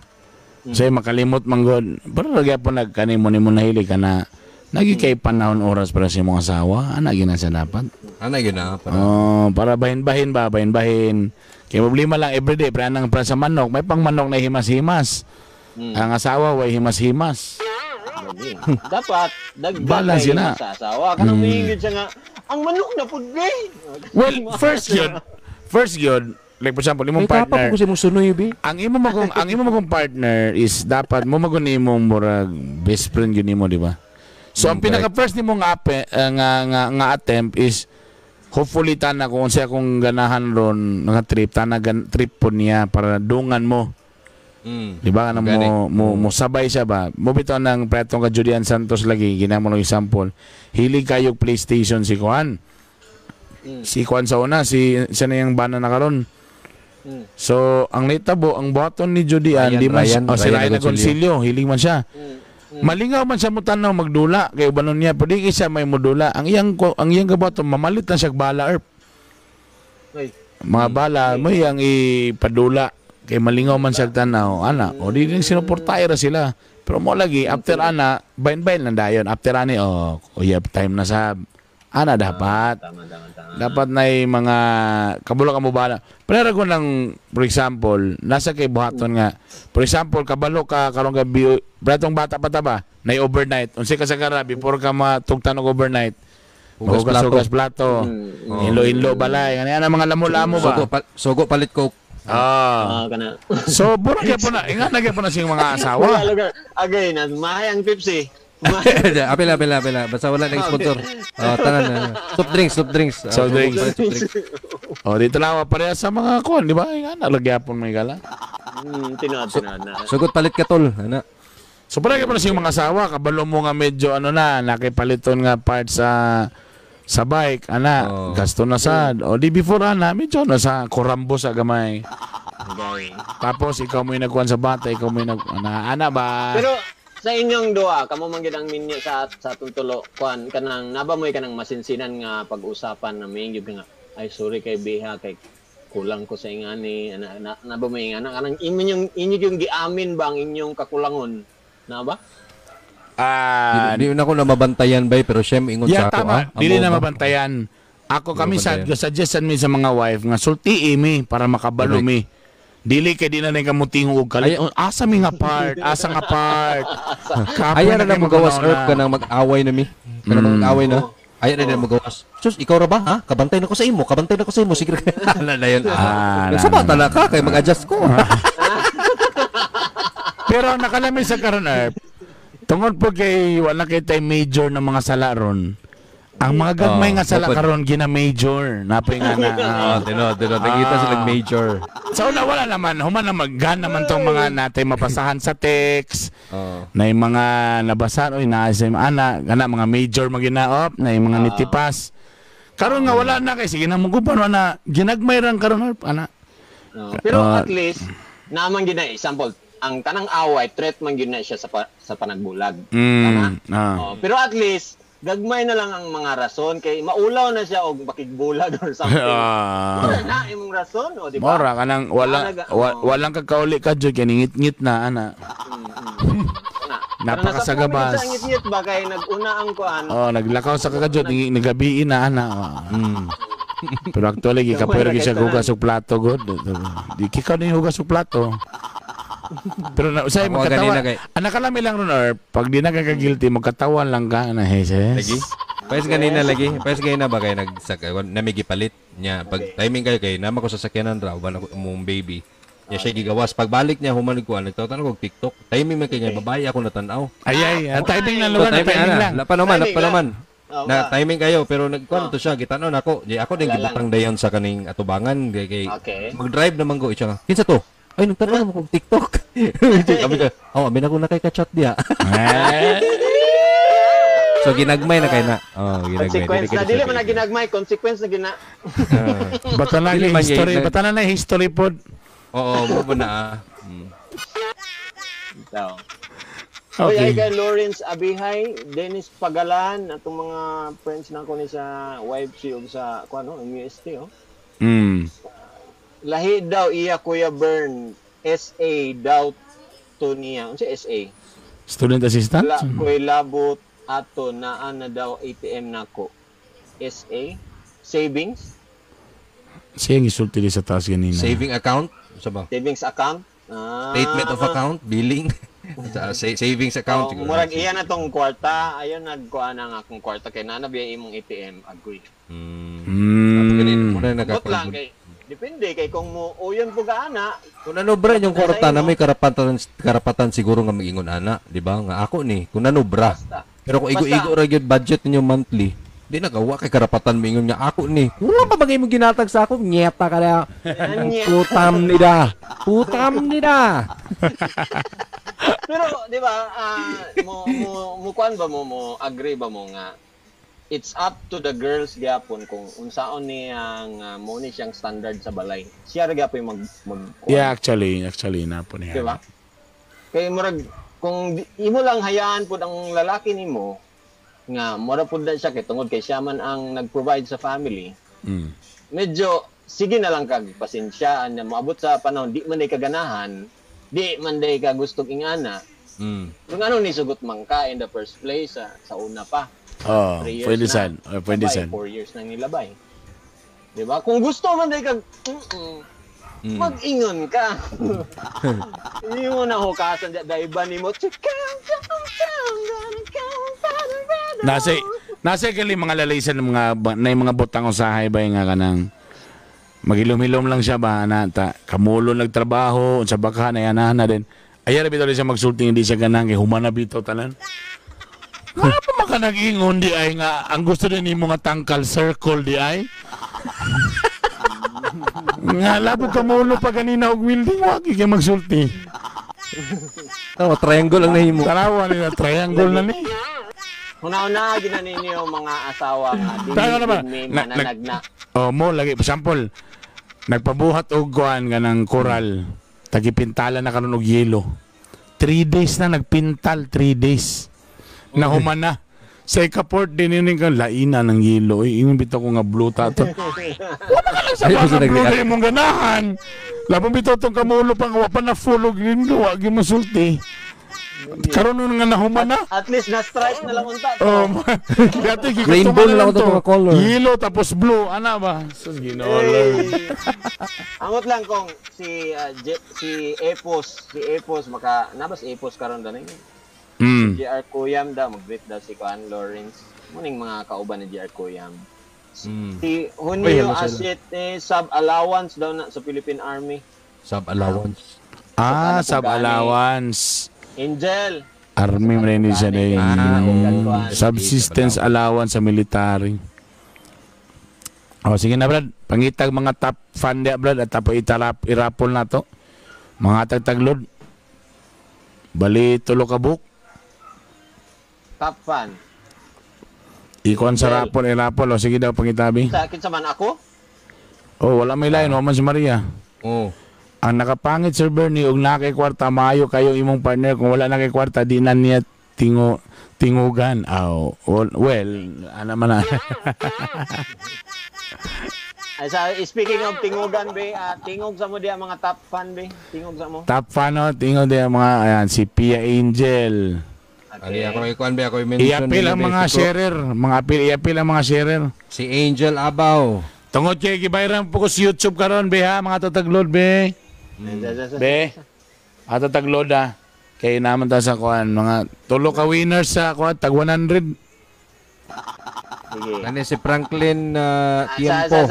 Say makalimot manggod. Pero lagi po nagkanimo nimo nahili ka na nagi kay panahon oras para sa imong asawa. Ana gina sa dapat. Ana gina para bahin-bahin ba, bahin-bahin. Kay problema lang everyday para nang para sa manok, may pang manok na himas-himas. Ang asawa way himas-himas. Dapat dagdag sa asawa kanang mingid siya nga ang manok na pud gay. Well, first yun, like for example, imong partner. Ang imo magong partner is dapat mo magun imong murag best friend yun nimo, di ba? So ang pinaka first nimo nga attempt is hopefully tana kung siya kung ganahan ron nga trip po niya para dungan mo. Di ba kana mo sabay siya ba? Mo bitaw nang pretong ka Julian Santos lagi ginamo ng example. Hilig kayo PlayStation si Juan. Si Juan sa una siya na yung bana na karon. So ang nitabo ang buhaton ni Julian di man si Ryan Agoncillo hilig man siya. Malingaw man siya mo tanaw magdula kay ubanon niya pwede siya may modula ang iyang gabaton mamalit na siya bala Erp. Mga bala mo yang ipadula kay malingaw man siya tanaw ana o di ning sinuportay ra sila pero mo lagi after ana bain-bain lang dayon after ani have time na sa ana dapat dapat na mga kabalo ka mo bala pero ko lang for example nasa kay buhaton nga for example kabalo ka karon ka bratong bata pa ta ba na overnight unsa ka sa kara before ka matugtan og overnight hugas plato inlo balay ana mga lamo-lamo ba sugo palit ko so burang kaya po na ingat na kaya po na siyang mga asawa again mahayang Pepsi Apila. Basta wala nang sponsor. Tanan na. Soft drinks. Soft drinks. O, dito lang pareha sa mga kuwan, di ba? Nga, nalagyapon may gala. Tinad na. Sugot palit ka tol. Ana. So, parang pa na siyang mga asawa, kabalo mo nga medyo, nakipaliton nga part sa bike, gasto na sad. O, di before, medyo, sa kurambo sa gamay. Tapos, ikaw mo yung nagkuhan sa bata, ikaw mo yung ba? Pero, sa inyong duha, kamo man gid ang minyo sa tuntulo kuan kanang nabamoy kanang masinsinan nga pag-usapan na may gyud nga ay sorry kay Biha kay kulang ko sa ingani nabamoy nga kanang inyo yung giamin ba ang inyong kakulangon na ba? Di na ko na mabantayan bay pero siyem ingon sa ako. Tama. Dili na mabantayan. Ako kami suggestan mi sa mga wife nga sulti mi para makabalo mi. Dili kay di na nang kamutingog kalit. Asa mi nga part? Aya na magawas herb ka nang mag-away na mi. Kanang mag-away na. Aya na magawas. Sus, ikaw ra ba? Ha? Kabantay na ko sa imo. Sige. Ala na yun. Nagsabata na ka kay mag-adjust ko. Pero nakalami sa karon herb. Tungod po kay wala kay tay major na mga sala ron. Ang mga gagmay nga sala karon gina major napay nga na nakita silang major. So wala naman human na maggan naman tong mga natay mapasahan sa text. Na yung mga nabasa na sa mga major maginaop na yung mga nitipas. Karon nga wala na kay sige na muguban na ginagmay ran karon Pero at least naman gina example ang kanang away threat man gina siya sa panagbulag. Pero at least gagmay na lang ang mga rason kay maulaw na siya og bakigbulag or something. Wala na imong rason o di ba? Mora kanang walang kakauli ka jud kay ngit-ngit na Napakasagabas. Sa ngit-ngit ba kay nag-una ang kuan? Naglakaw sa kakajud nagabi na Pero actually gikapoy siya hugas og plato god. Di kikaw ni hugas og plato. Pero usay magkatawa. Nakalami lang ron pag di na ka guilty magkatawan lang ka na Jesus. Lagi. Pais ganina ba kay namigipalit niya pag timing kayo kay nama ko sa sakyanan raw ba mong baby. Niya siya gigawas pagbalik niya human ko nagtawtan ko TikTok. Timing man kay niya babae ako natanaw. Timing lang lugar timing lang. Pa naman. Na timing kayo pero nagkuan to siya gitanaw nako. Ako din gibutang dayon sa kaning atubangan kay mag-drive naman ko itsa. Kinsa to? Ay, nagtanong mo kong TikTok. Kami ka, amin ako na kay ka-chat diya. So, ginagmay na kayo na. Consequence na. Dili man na ginagmay. Consequence na gina. Bata na history pod. Oo, mo na. Okay. Kay Lawrence Abihay, Dennis Pagalan, atong mga friends na ko ni sa wife si sa MUST. Lahi daw iya Kuya Bern SA daw to niya. Unsa SA? Student assistant? Koy labot ato na daw ATM nako. SA savings? Siya ang isulti sa taas ganina. Saving account? Saba? Savings account? Statement of account, billing. Savings account. Murag iya na tong kwarta, ayon nagkuha na nga akong kwarta kay nanabiya imong ATM, agree. Muna lang kay depende kay kung mo uyon po gaana. Kung nanobra yung kwarta na may karapatan siguro nga mag-ingon ana, di ba? Nga ako ni, kung nanobra. Pero kung igo-igo ra gyud budget ninyo monthly, di nagawa kay karapatan mo ingon nga ako ni. Wala pa bagay mo ginatag sa ako, nyeta ka na. Putam nida. Pero di ba, mo kuan ba mo agree ba mo nga it's up to the girls gyapon kung unsaon niyang mo ni siyang standard sa balay. Siya ra gyapon mag Yeah, actually na po niya. Di ba? Kay murag kung imo lang hayaan pud ang lalaki nimo nga mura pud na siya kay tungod kay siya man ang nag-provide sa family. Medyo sige na lang kag pasensya na moabot sa panahon di man day kaganahan, di man day ka gustong ingana. Kung ano ni sugot man ka in the first place sa una pa. Pwede san. 4 years nang nilabay. Di ba? Kung gusto man day kag mag-ingon ka. Hindi mo na hukasan dahil iba ni mo. Nasa gali mga lalaysan ng mga butang usahay ba nga kanang magilom-hilom lang siya ba na kamulo nagtrabaho sa baka na yan na din. Ayara bitaw siya magsulting hindi siya ganang kay humana bitaw tanan. Nga pa maka nag-ingon di ay nga ang gusto din ni mga tangkal circle di ay. Nga labo ka maulo pa ganina og welding wag kay magsulti. Oh, triangle ang nahimo. Tarawa nila triangle na ni. Una-una, ginanin niyo mga asawa nga. Tayo naman. May mananagna. Oh, mo lagi example. Nagpabuhat og kuan nga ng koral. Tagipintala na karon og yelo. 3 days na nagpintal, 3 days. Nahuman na. Sa ikaport din yun yung laina ng yelo. Ingon bitaw ko nga blue tato. Wala ka lang sa Ayaw sa mga blue nag-react. na imong ganahan. Labang bitaw itong kamulo pang wapan na full og lindo. Wagi masulti. Karon nun nga nahuman na. At least na-stripe na lang unta. Oh, dati Rainbow na lang ito mga color. Yellow tapos blue, ana ba? So ginolor. Angot lang kung si Epos maka nabas Epos karon daning. Mm. JR Kuyam da mag-greet da si Juan Lawrence. Muning mga kauban ni JR Kuyam. Si Uy, Hunyo hello, sir. Asit sub allowance daw na sa Philippine Army. Sub allowance. Sub allowance. Angel. Army man ni siya day. Subsistence allowance sa military. Oh, sige na Brad. Pangitag mga top fan dia Brad at tapo irapol na to. Mga tagtaglod. Bali tulo ka book. Top fan. Ikon sa rapol irapol. O sige daw pangitabi. Sa akin sa man ako. Oh, wala may lain. Waman si Maria. Oh. Ang nakapangit Sir Bernie og nakay kwarta maayo kayo imong partner kung wala nakay kwarta di na niya tingugan. Oh, well, ano man na. Ay sa speaking of tingugan be, tingog sa mo diya mga top fan be. Tingog sa mo. Top fan no, tingog din mga ayan si Pia Angel. Ali ako ikuan ba ako i-mention. Iapil ang mga sharer, iapil ang mga sharer. Si Angel Abaw. Tungod kay gibayran po ko sa YouTube karon be ha, mga tataglod be. Be. Ato taglod ha. Kay naman ta sa kuan mga tulo ka winners sa kuan tag 100. Sige. Kani si Franklin Tiempo.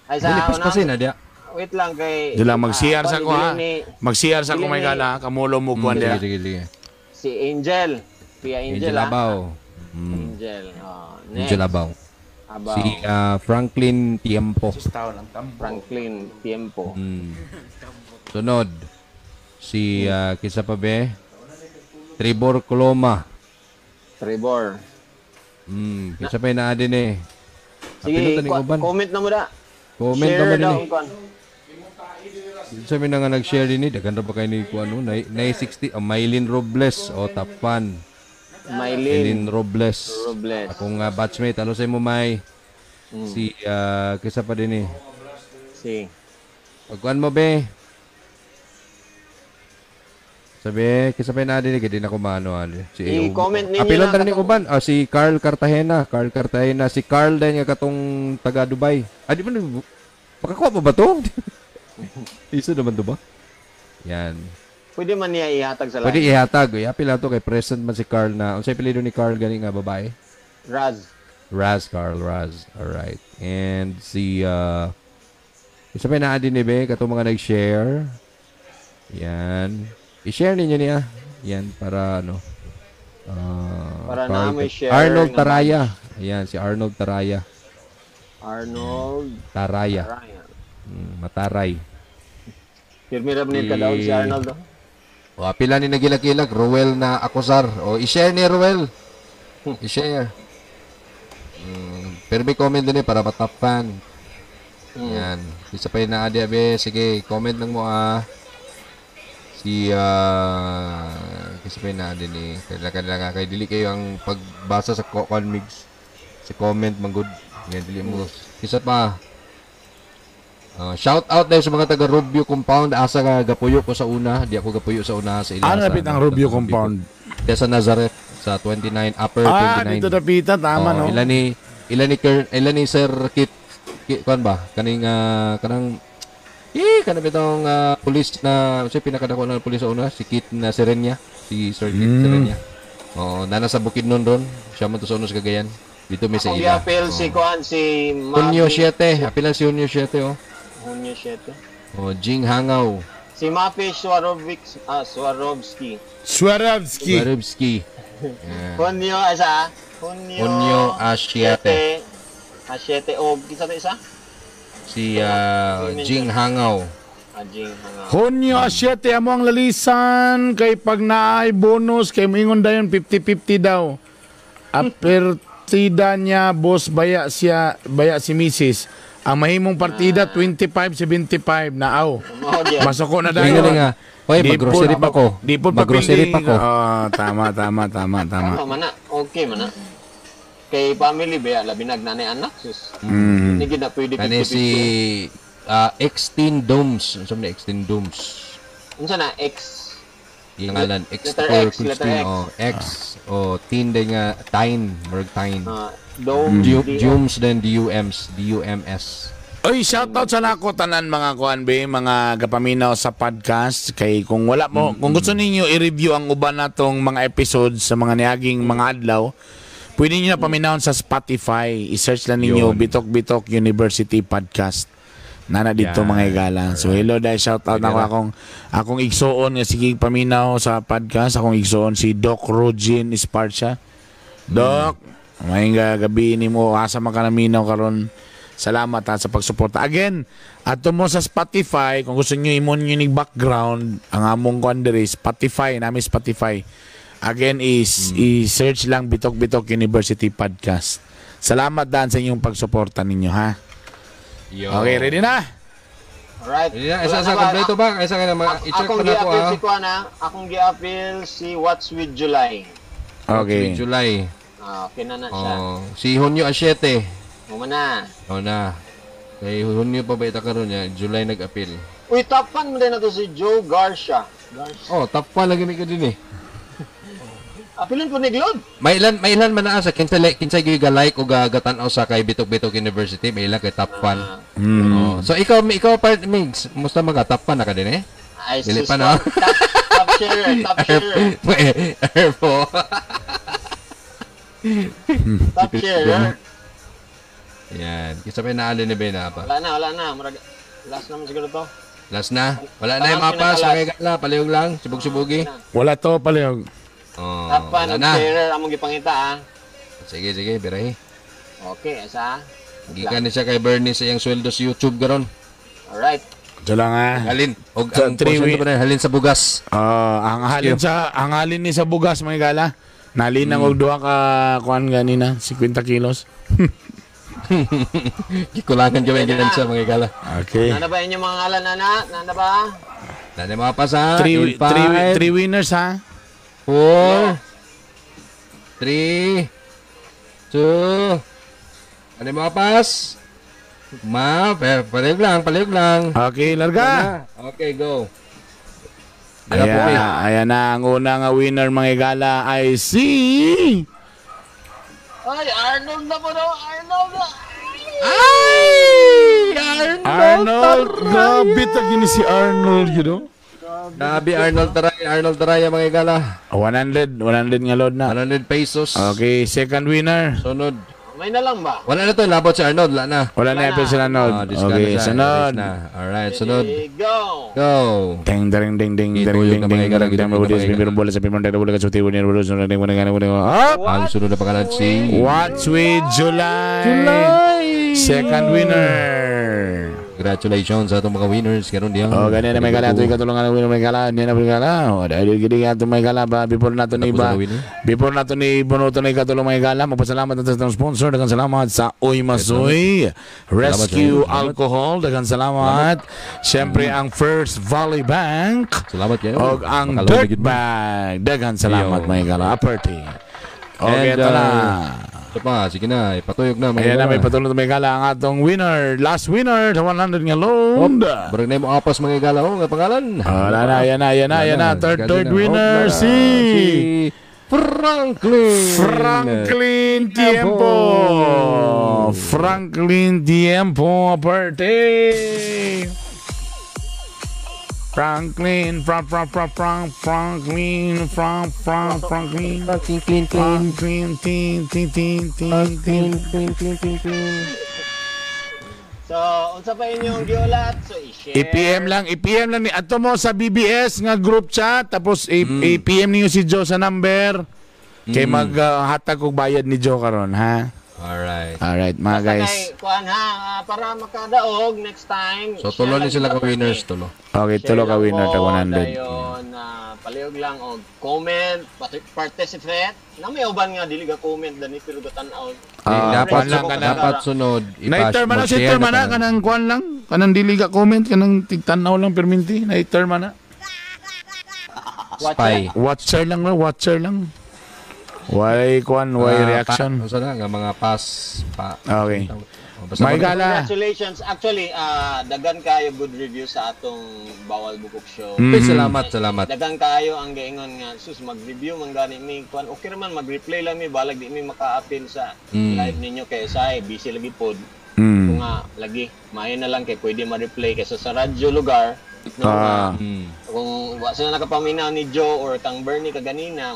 Ay Dili sa pas kasi na dia. wait lang kay Dila mag-CR sa ko ha. ni- Mag-CR sa ko may Dili ni- gala kamulo mo kuan dia. Sige. si Angel. Pia Angel. Angel Abaw. Angel. Oh, next. Angel Abaw. Abaw. Si Franklin Tiempo. Franklin Tiempo. Sunod. Si kisa pa be? Trevor Coloma. Trevor. Kisa pa na din eh. Sige, Apilo tani uban. comment na mo da. Comment Share naman din daw eh. ang kuan. Sabi na nga nag-share din eh. Dagan ra ba kayo ni ano? Na 60. Maylin Robles. O, top fan. Maylin Maylin Robles. Robles. Akong batchmate. Ano sa'yo mo, May? Si, kisa pa din eh. Si Pagkuhan mo, be. Sabi, kisa pa na din eh. Kaya di na kumano. Si I-comment ninyo Apilon lang tayo ni Uban. Si Carl Cartagena. Si Carl din nga katong taga Dubai. Di ba na? Pakakuha pa ba to? Isa naman to ba? Yan. pwede man niya ihatag sa Pwede live. ihatag. Apila to kay present man si Carl na. Unsay apelyido ni Carl gani nga babae? Raz. Carl Raz. Alright. And si isa pa na din ni Be katong mga nag-share. Yan. I-share ninyo niya. Yan para ano. Para Carl- na may share. Arnold nga Taraya. Ayan, si Arnold Taraya. Arnold Taraya. Ryan. Mataray. Pirmira binit ka daw si Arnold. O, pila ni nagilag-ilag. Ruel na akusar. O, i-share ni Ruel. I-share. Pero may comment din eh para matap fan. Yan. Isa pa yun na adi abe. Sige, comment lang mo Si, kasi pa yun na adi ni. Kailangan kay dili kayo ang pagbasa sa conmigs. Si comment, manggod. Yan, dili mo. Isa pa. Shout out dahil sa mga taga Rubio Compound. Asa ka gapuyo ko sa una. Di ako gapuyo sa una sa Ilasa. Ano napit ang Rubio Compound? Sa Nazareth sa 29 upper 29. Dito napita tama no. Ilan ni Sir Kit kuan ba? Kaning kanang kanang bitong pulis na siya pinakadako na pulis sa una si Kit na Serenya, si Sir Kit Serenya. Nana sa Bukidnon ron. Siya man to sa una sa Cagayan. Dito may sa Kung ila. i-appeal si Kuan, si Hunyo 7. Apilan si Hunyo 7 Hunyo 7. Jing Hangaw. Si Mafi Swarovski. Swarovski. Swarovski. Hunyo asa? Hunyo Asyete. Asyete o kisa to isa? Si Jing Hangaw. Ajing hanga. Hunyo 7 amo ang lalisan kay pag naay bonus kay moingon dayon 50-50 daw. Partida niya boss baya si Mrs. Ang mahimong partida 25-75 na aw. Mao gyud. Masoko na Tingnan dayon. nga. Hoy, mag-grocery pa ko. Di po Mag-grocery pa ko. Tama. Tama man na. Okay man na. Kay family ba labi nagnanay anak sus. Hindi gid na pwede Kani si X-Teen Domes. Ano na X-Teen Domes? Unsa na X? Yung ngalan. X Letter or X, letter 16 X. o X o teen din nga Tine. Merg Tine. Dome. Dums then DUMS. Oy, shoutout sa nako tanan mga kuan be, mga gapaminaw sa podcast kay kung wala mo, kung gusto ninyo i-review ang uban natong mga episodes sa mga niaging mga adlaw, pwede niyo na paminawon sa Spotify. I-search lang ninyo Yun. Bitok University Podcast. Nana dito Yan. mga igala. So hello dahil shoutout Pwede ako akong igsoon nga sige paminaw sa podcast. Akong igsoon si Doc Rogin Esparcia. Doc, may gabi ni mo asa man ka naminaw karon. Salamat sa pagsuporta. Again, ato mo sa Spotify, kung gusto niyo imon yung background, ang among kuan diri Spotify, namin Spotify. Again is i-search lang Bitok University Podcast. Salamat dan sa inyong pagsuporta ninyo ha. Okay, ready na? Alright. Isa kompleto ba? Isa ka na i-check Akong pa na ko gi-appeal si Kuana. Akong gi-appeal si What's with July. Okay. July. Okay na siya. Oh, si Hunyo Asyete. Muna. O na. Kay Hunyo pa ba ita karon niya? July nag-appeal. Uy, tapan mo din na to si Joe Garcia. Oh, tapwa lagi ni ka din eh. Apilin po ni Glod. May ilan man naa sa kinsa gyud ga like o gatan-aw sa kay Bitok University, may ilan kay top 1. Oh, so ikaw part Migs, musta mga top 1 na ka din eh? Ay, Dili sus, pa na. Top sharer. Airpo. Top sharer. Yan, kisa pa naali ni Ben pa. Wala na. Last naman siguro to. Last na. Wala na yung mapas, mga gala, palihog lang, sibog-sibugi. Wala to palihog. Oh, Top wala 1 na. sharer among gipangita Sige, birahi. Okay, asa? Gikan ni siya kay Bernie sa iyang sweldo sa YouTube garon. Alright. Ito lang ha. Halin. Og Sa ang three portion week- pa na halin sa bugas. Ang halin ni sa bugas mga gala. Nalinang og duha ka kuan ganina, 50 kilos. Gikulangan kami ginan sa mga gala. Okay. Nana ba inyong mga ngalan, Nana? Nana ba? Dali mga pas ha. Three winners ha. 4 3 2 Ano mga pas? Palihog lang. Okay, larga. Okay, go. Ayan na ang unang winner mga gala ay si Ay, Arnold na po daw. Arnold na. Arnold. Grabe tagin si Arnold, you know. Grabe Arnold Taraya mga gala. 100 nga load na. 100 pesos. Okay, second winner. Sunod. May na lang ba? Wala na to, labot si Arnold, wala na. Wala na episode Arnold. Okay, sunod. Alright, sunod. Okay, go. Go. Ding ding ding ding ding Ituyog ding na mga ding gala, ding ding ituyog na mga ding bola sa pimon dito bola sa tiwo ni bola sa ding bola ngana bola. Ang sunod na pangalan si What's with July? Second winner. Congratulations sa itong mga winners. Karoon diyan. Oh, ganyan na may gala. Ito yung katulungan ng may gala. Hindi na may gala. O, dahil gini nga ito may gala ba? Before nato ni iba. Before nato ni Bonoto na ikatulong may gala. Magpasalamat natin sa itong sponsor. Dagan salamat sa Uy Masoy Rescue Alcohol. Dagan salamat. Siyempre ang First Valley Bank. Salamat kayo. O ang Dirt Bag. Dagan salamat may gala. Aperty. Okay, ito na. Ito pa, sige na, ipatuyog na. Ayan na, may patulong na may gala ang atong winner. Last winner, sa 100 nga loan. Barang na mo apas mga gala ho, nga pangalan. Wala na, ayan na. Third winner, si Franklin Tiempo. Franklin Tiempo, aparte. Franklin. So, unsa pa inyong giulat? So, i-share. I-PM lang ni ato mo sa BBS nga group chat tapos i-PM niyo si Joe sa number. Kay maghatag og bayad ni Joe karon, ha? Alright, mga guys. Kuan ha, para makadaog next time. So tulo ni sila ka winners tulo. Okay, tulo ka winner tag 100. Dayon, palihog lang og comment, participate. Na may uban nga dili ga comment dani pero gatan-aw. Dapat sunod. Na-term na si term na kanang kuan lang, kanang dili ga comment kanang tigtanaw lang perminti, na-term na. Spy. Watcher lang. Why kuan, why reaction? Usa na nga mga pass pa. Okay. May gala. Congratulations. Actually, dagan kayo good review sa atong Bawal Bukok Show. Salamat. Dagan kayo ang gaingon nga sus mag-review man gani mi kuan. Okay naman mag-replay lang mi balag di mi maka-appeal sa live ninyo kay say busy lagi pod. Kung nga lagi maayo na lang kay pwede ma-replay kaysa sa radyo lugar. No, kung wa sila nakapaminaw ni Joe or kang Bernie kaganina,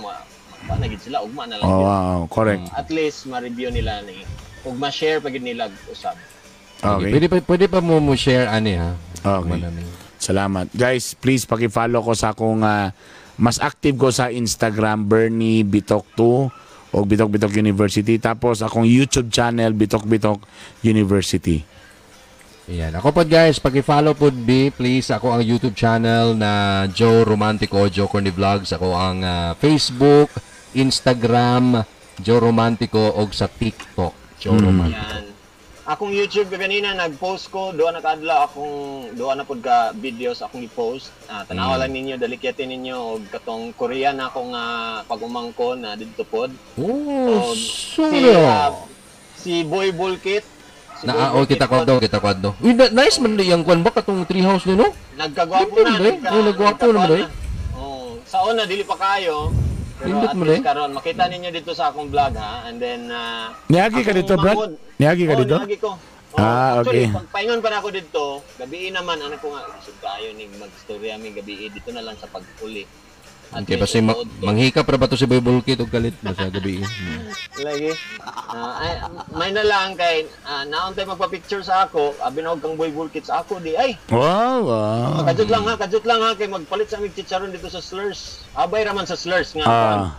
panagid sila ugma na lang. Wow, correct. At least ma-review nila ni ug ma-share pagid nila usab. Okay. Pwede pa mo share ani ha. Okay. Salamat. Guys, please paki-follow ko sa akong mas active ko sa Instagram Bernie Bitok 2 o Bitok Bitok University, tapos akong YouTube channel Bitok Bitok University. Yan. Ako po guys, paki-follow po please ako ang YouTube channel na Joe Romantico, Joe Corny Vlogs. Ako ang Facebook, Instagram, Joe Romantico o sa TikTok, Joe Romantico. Yan. Akong YouTube kanina nag-post ko, doon nakadla akong doon na pud ka videos akong i-post. Tanawa lang ninyo, dalikyatin ninyo og katong Korean akong pag-umangkon na didto pod. Oh, si Boy Bulkit. Kita kwado. Uy, nice man yung kwan ba katong treehouse ni no? Nagkagwapo na. Nagwapo na mo sa una dili pa kayo. Pero at least karon makita ninyo dito sa akong vlog ha. And then Niagi ka dito, Brad? Niagi ka dito? Niagi ko. Okay. Actually, pagpaingon pa na ako dito, gabi naman ano ko nga, tayo ni magstorya mi gabi dito na lang sa pag-uli. Okay, basta manghika para ba to si Boy Bulkit og galit ba sa gabi? Lagi. May na lang kay naon tay magpa-picture sa ako, abi na og kang Boy Bulkit sa ako di ay. Wow. Kadjut lang ha kay magpalit sa amig chicharon dito sa Slurs. Abay raman sa Slurs nga.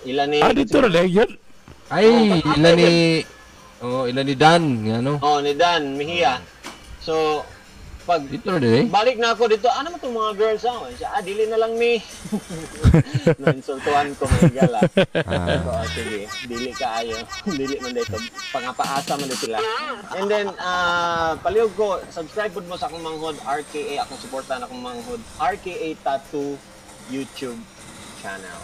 Ilan ni dito ra legend. Ay, ilan ni Dan, ano? Ni Dan Mejia. So pag dito rin balik na ako dito, ano mo itong mga girls dili na lang mi. Insultuhan ko mga gala. Sige, dili kaayo. Dili man dito. Pangapaasa man dito sila. And then, palihog ko, subscribe po mo sa akong manghod, RKA. Akong supportan akong manghod, RKA Tattoo YouTube channel.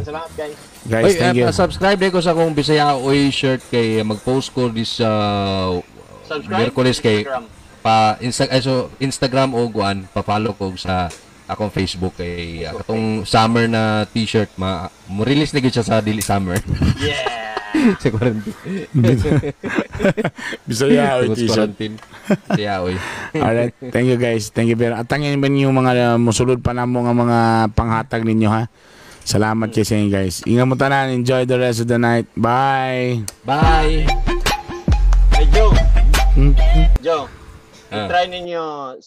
Salamat guys. Guys, thank you. Subscribe din ko sa akong Bisaya Oy shirt kay mag-post ko this Merkulis kay pa Instagram o guan pa-follow ko sa akong Facebook kay katong summer na t-shirt mo release na gyud siya sa dili summer. Yeah. Sa quarantine. Bisaya Oy t-shirt. Bisaya Oy. Alright, thank you guys. Thank you very. Atangin ba niyo mga musulod pa namo nga mga panghatag ninyo ha. Salamat kay sa inyo guys. Ingat mo tanan, enjoy the rest of the night. Bye. Bye. Hey Joe. Joe. Try ninyo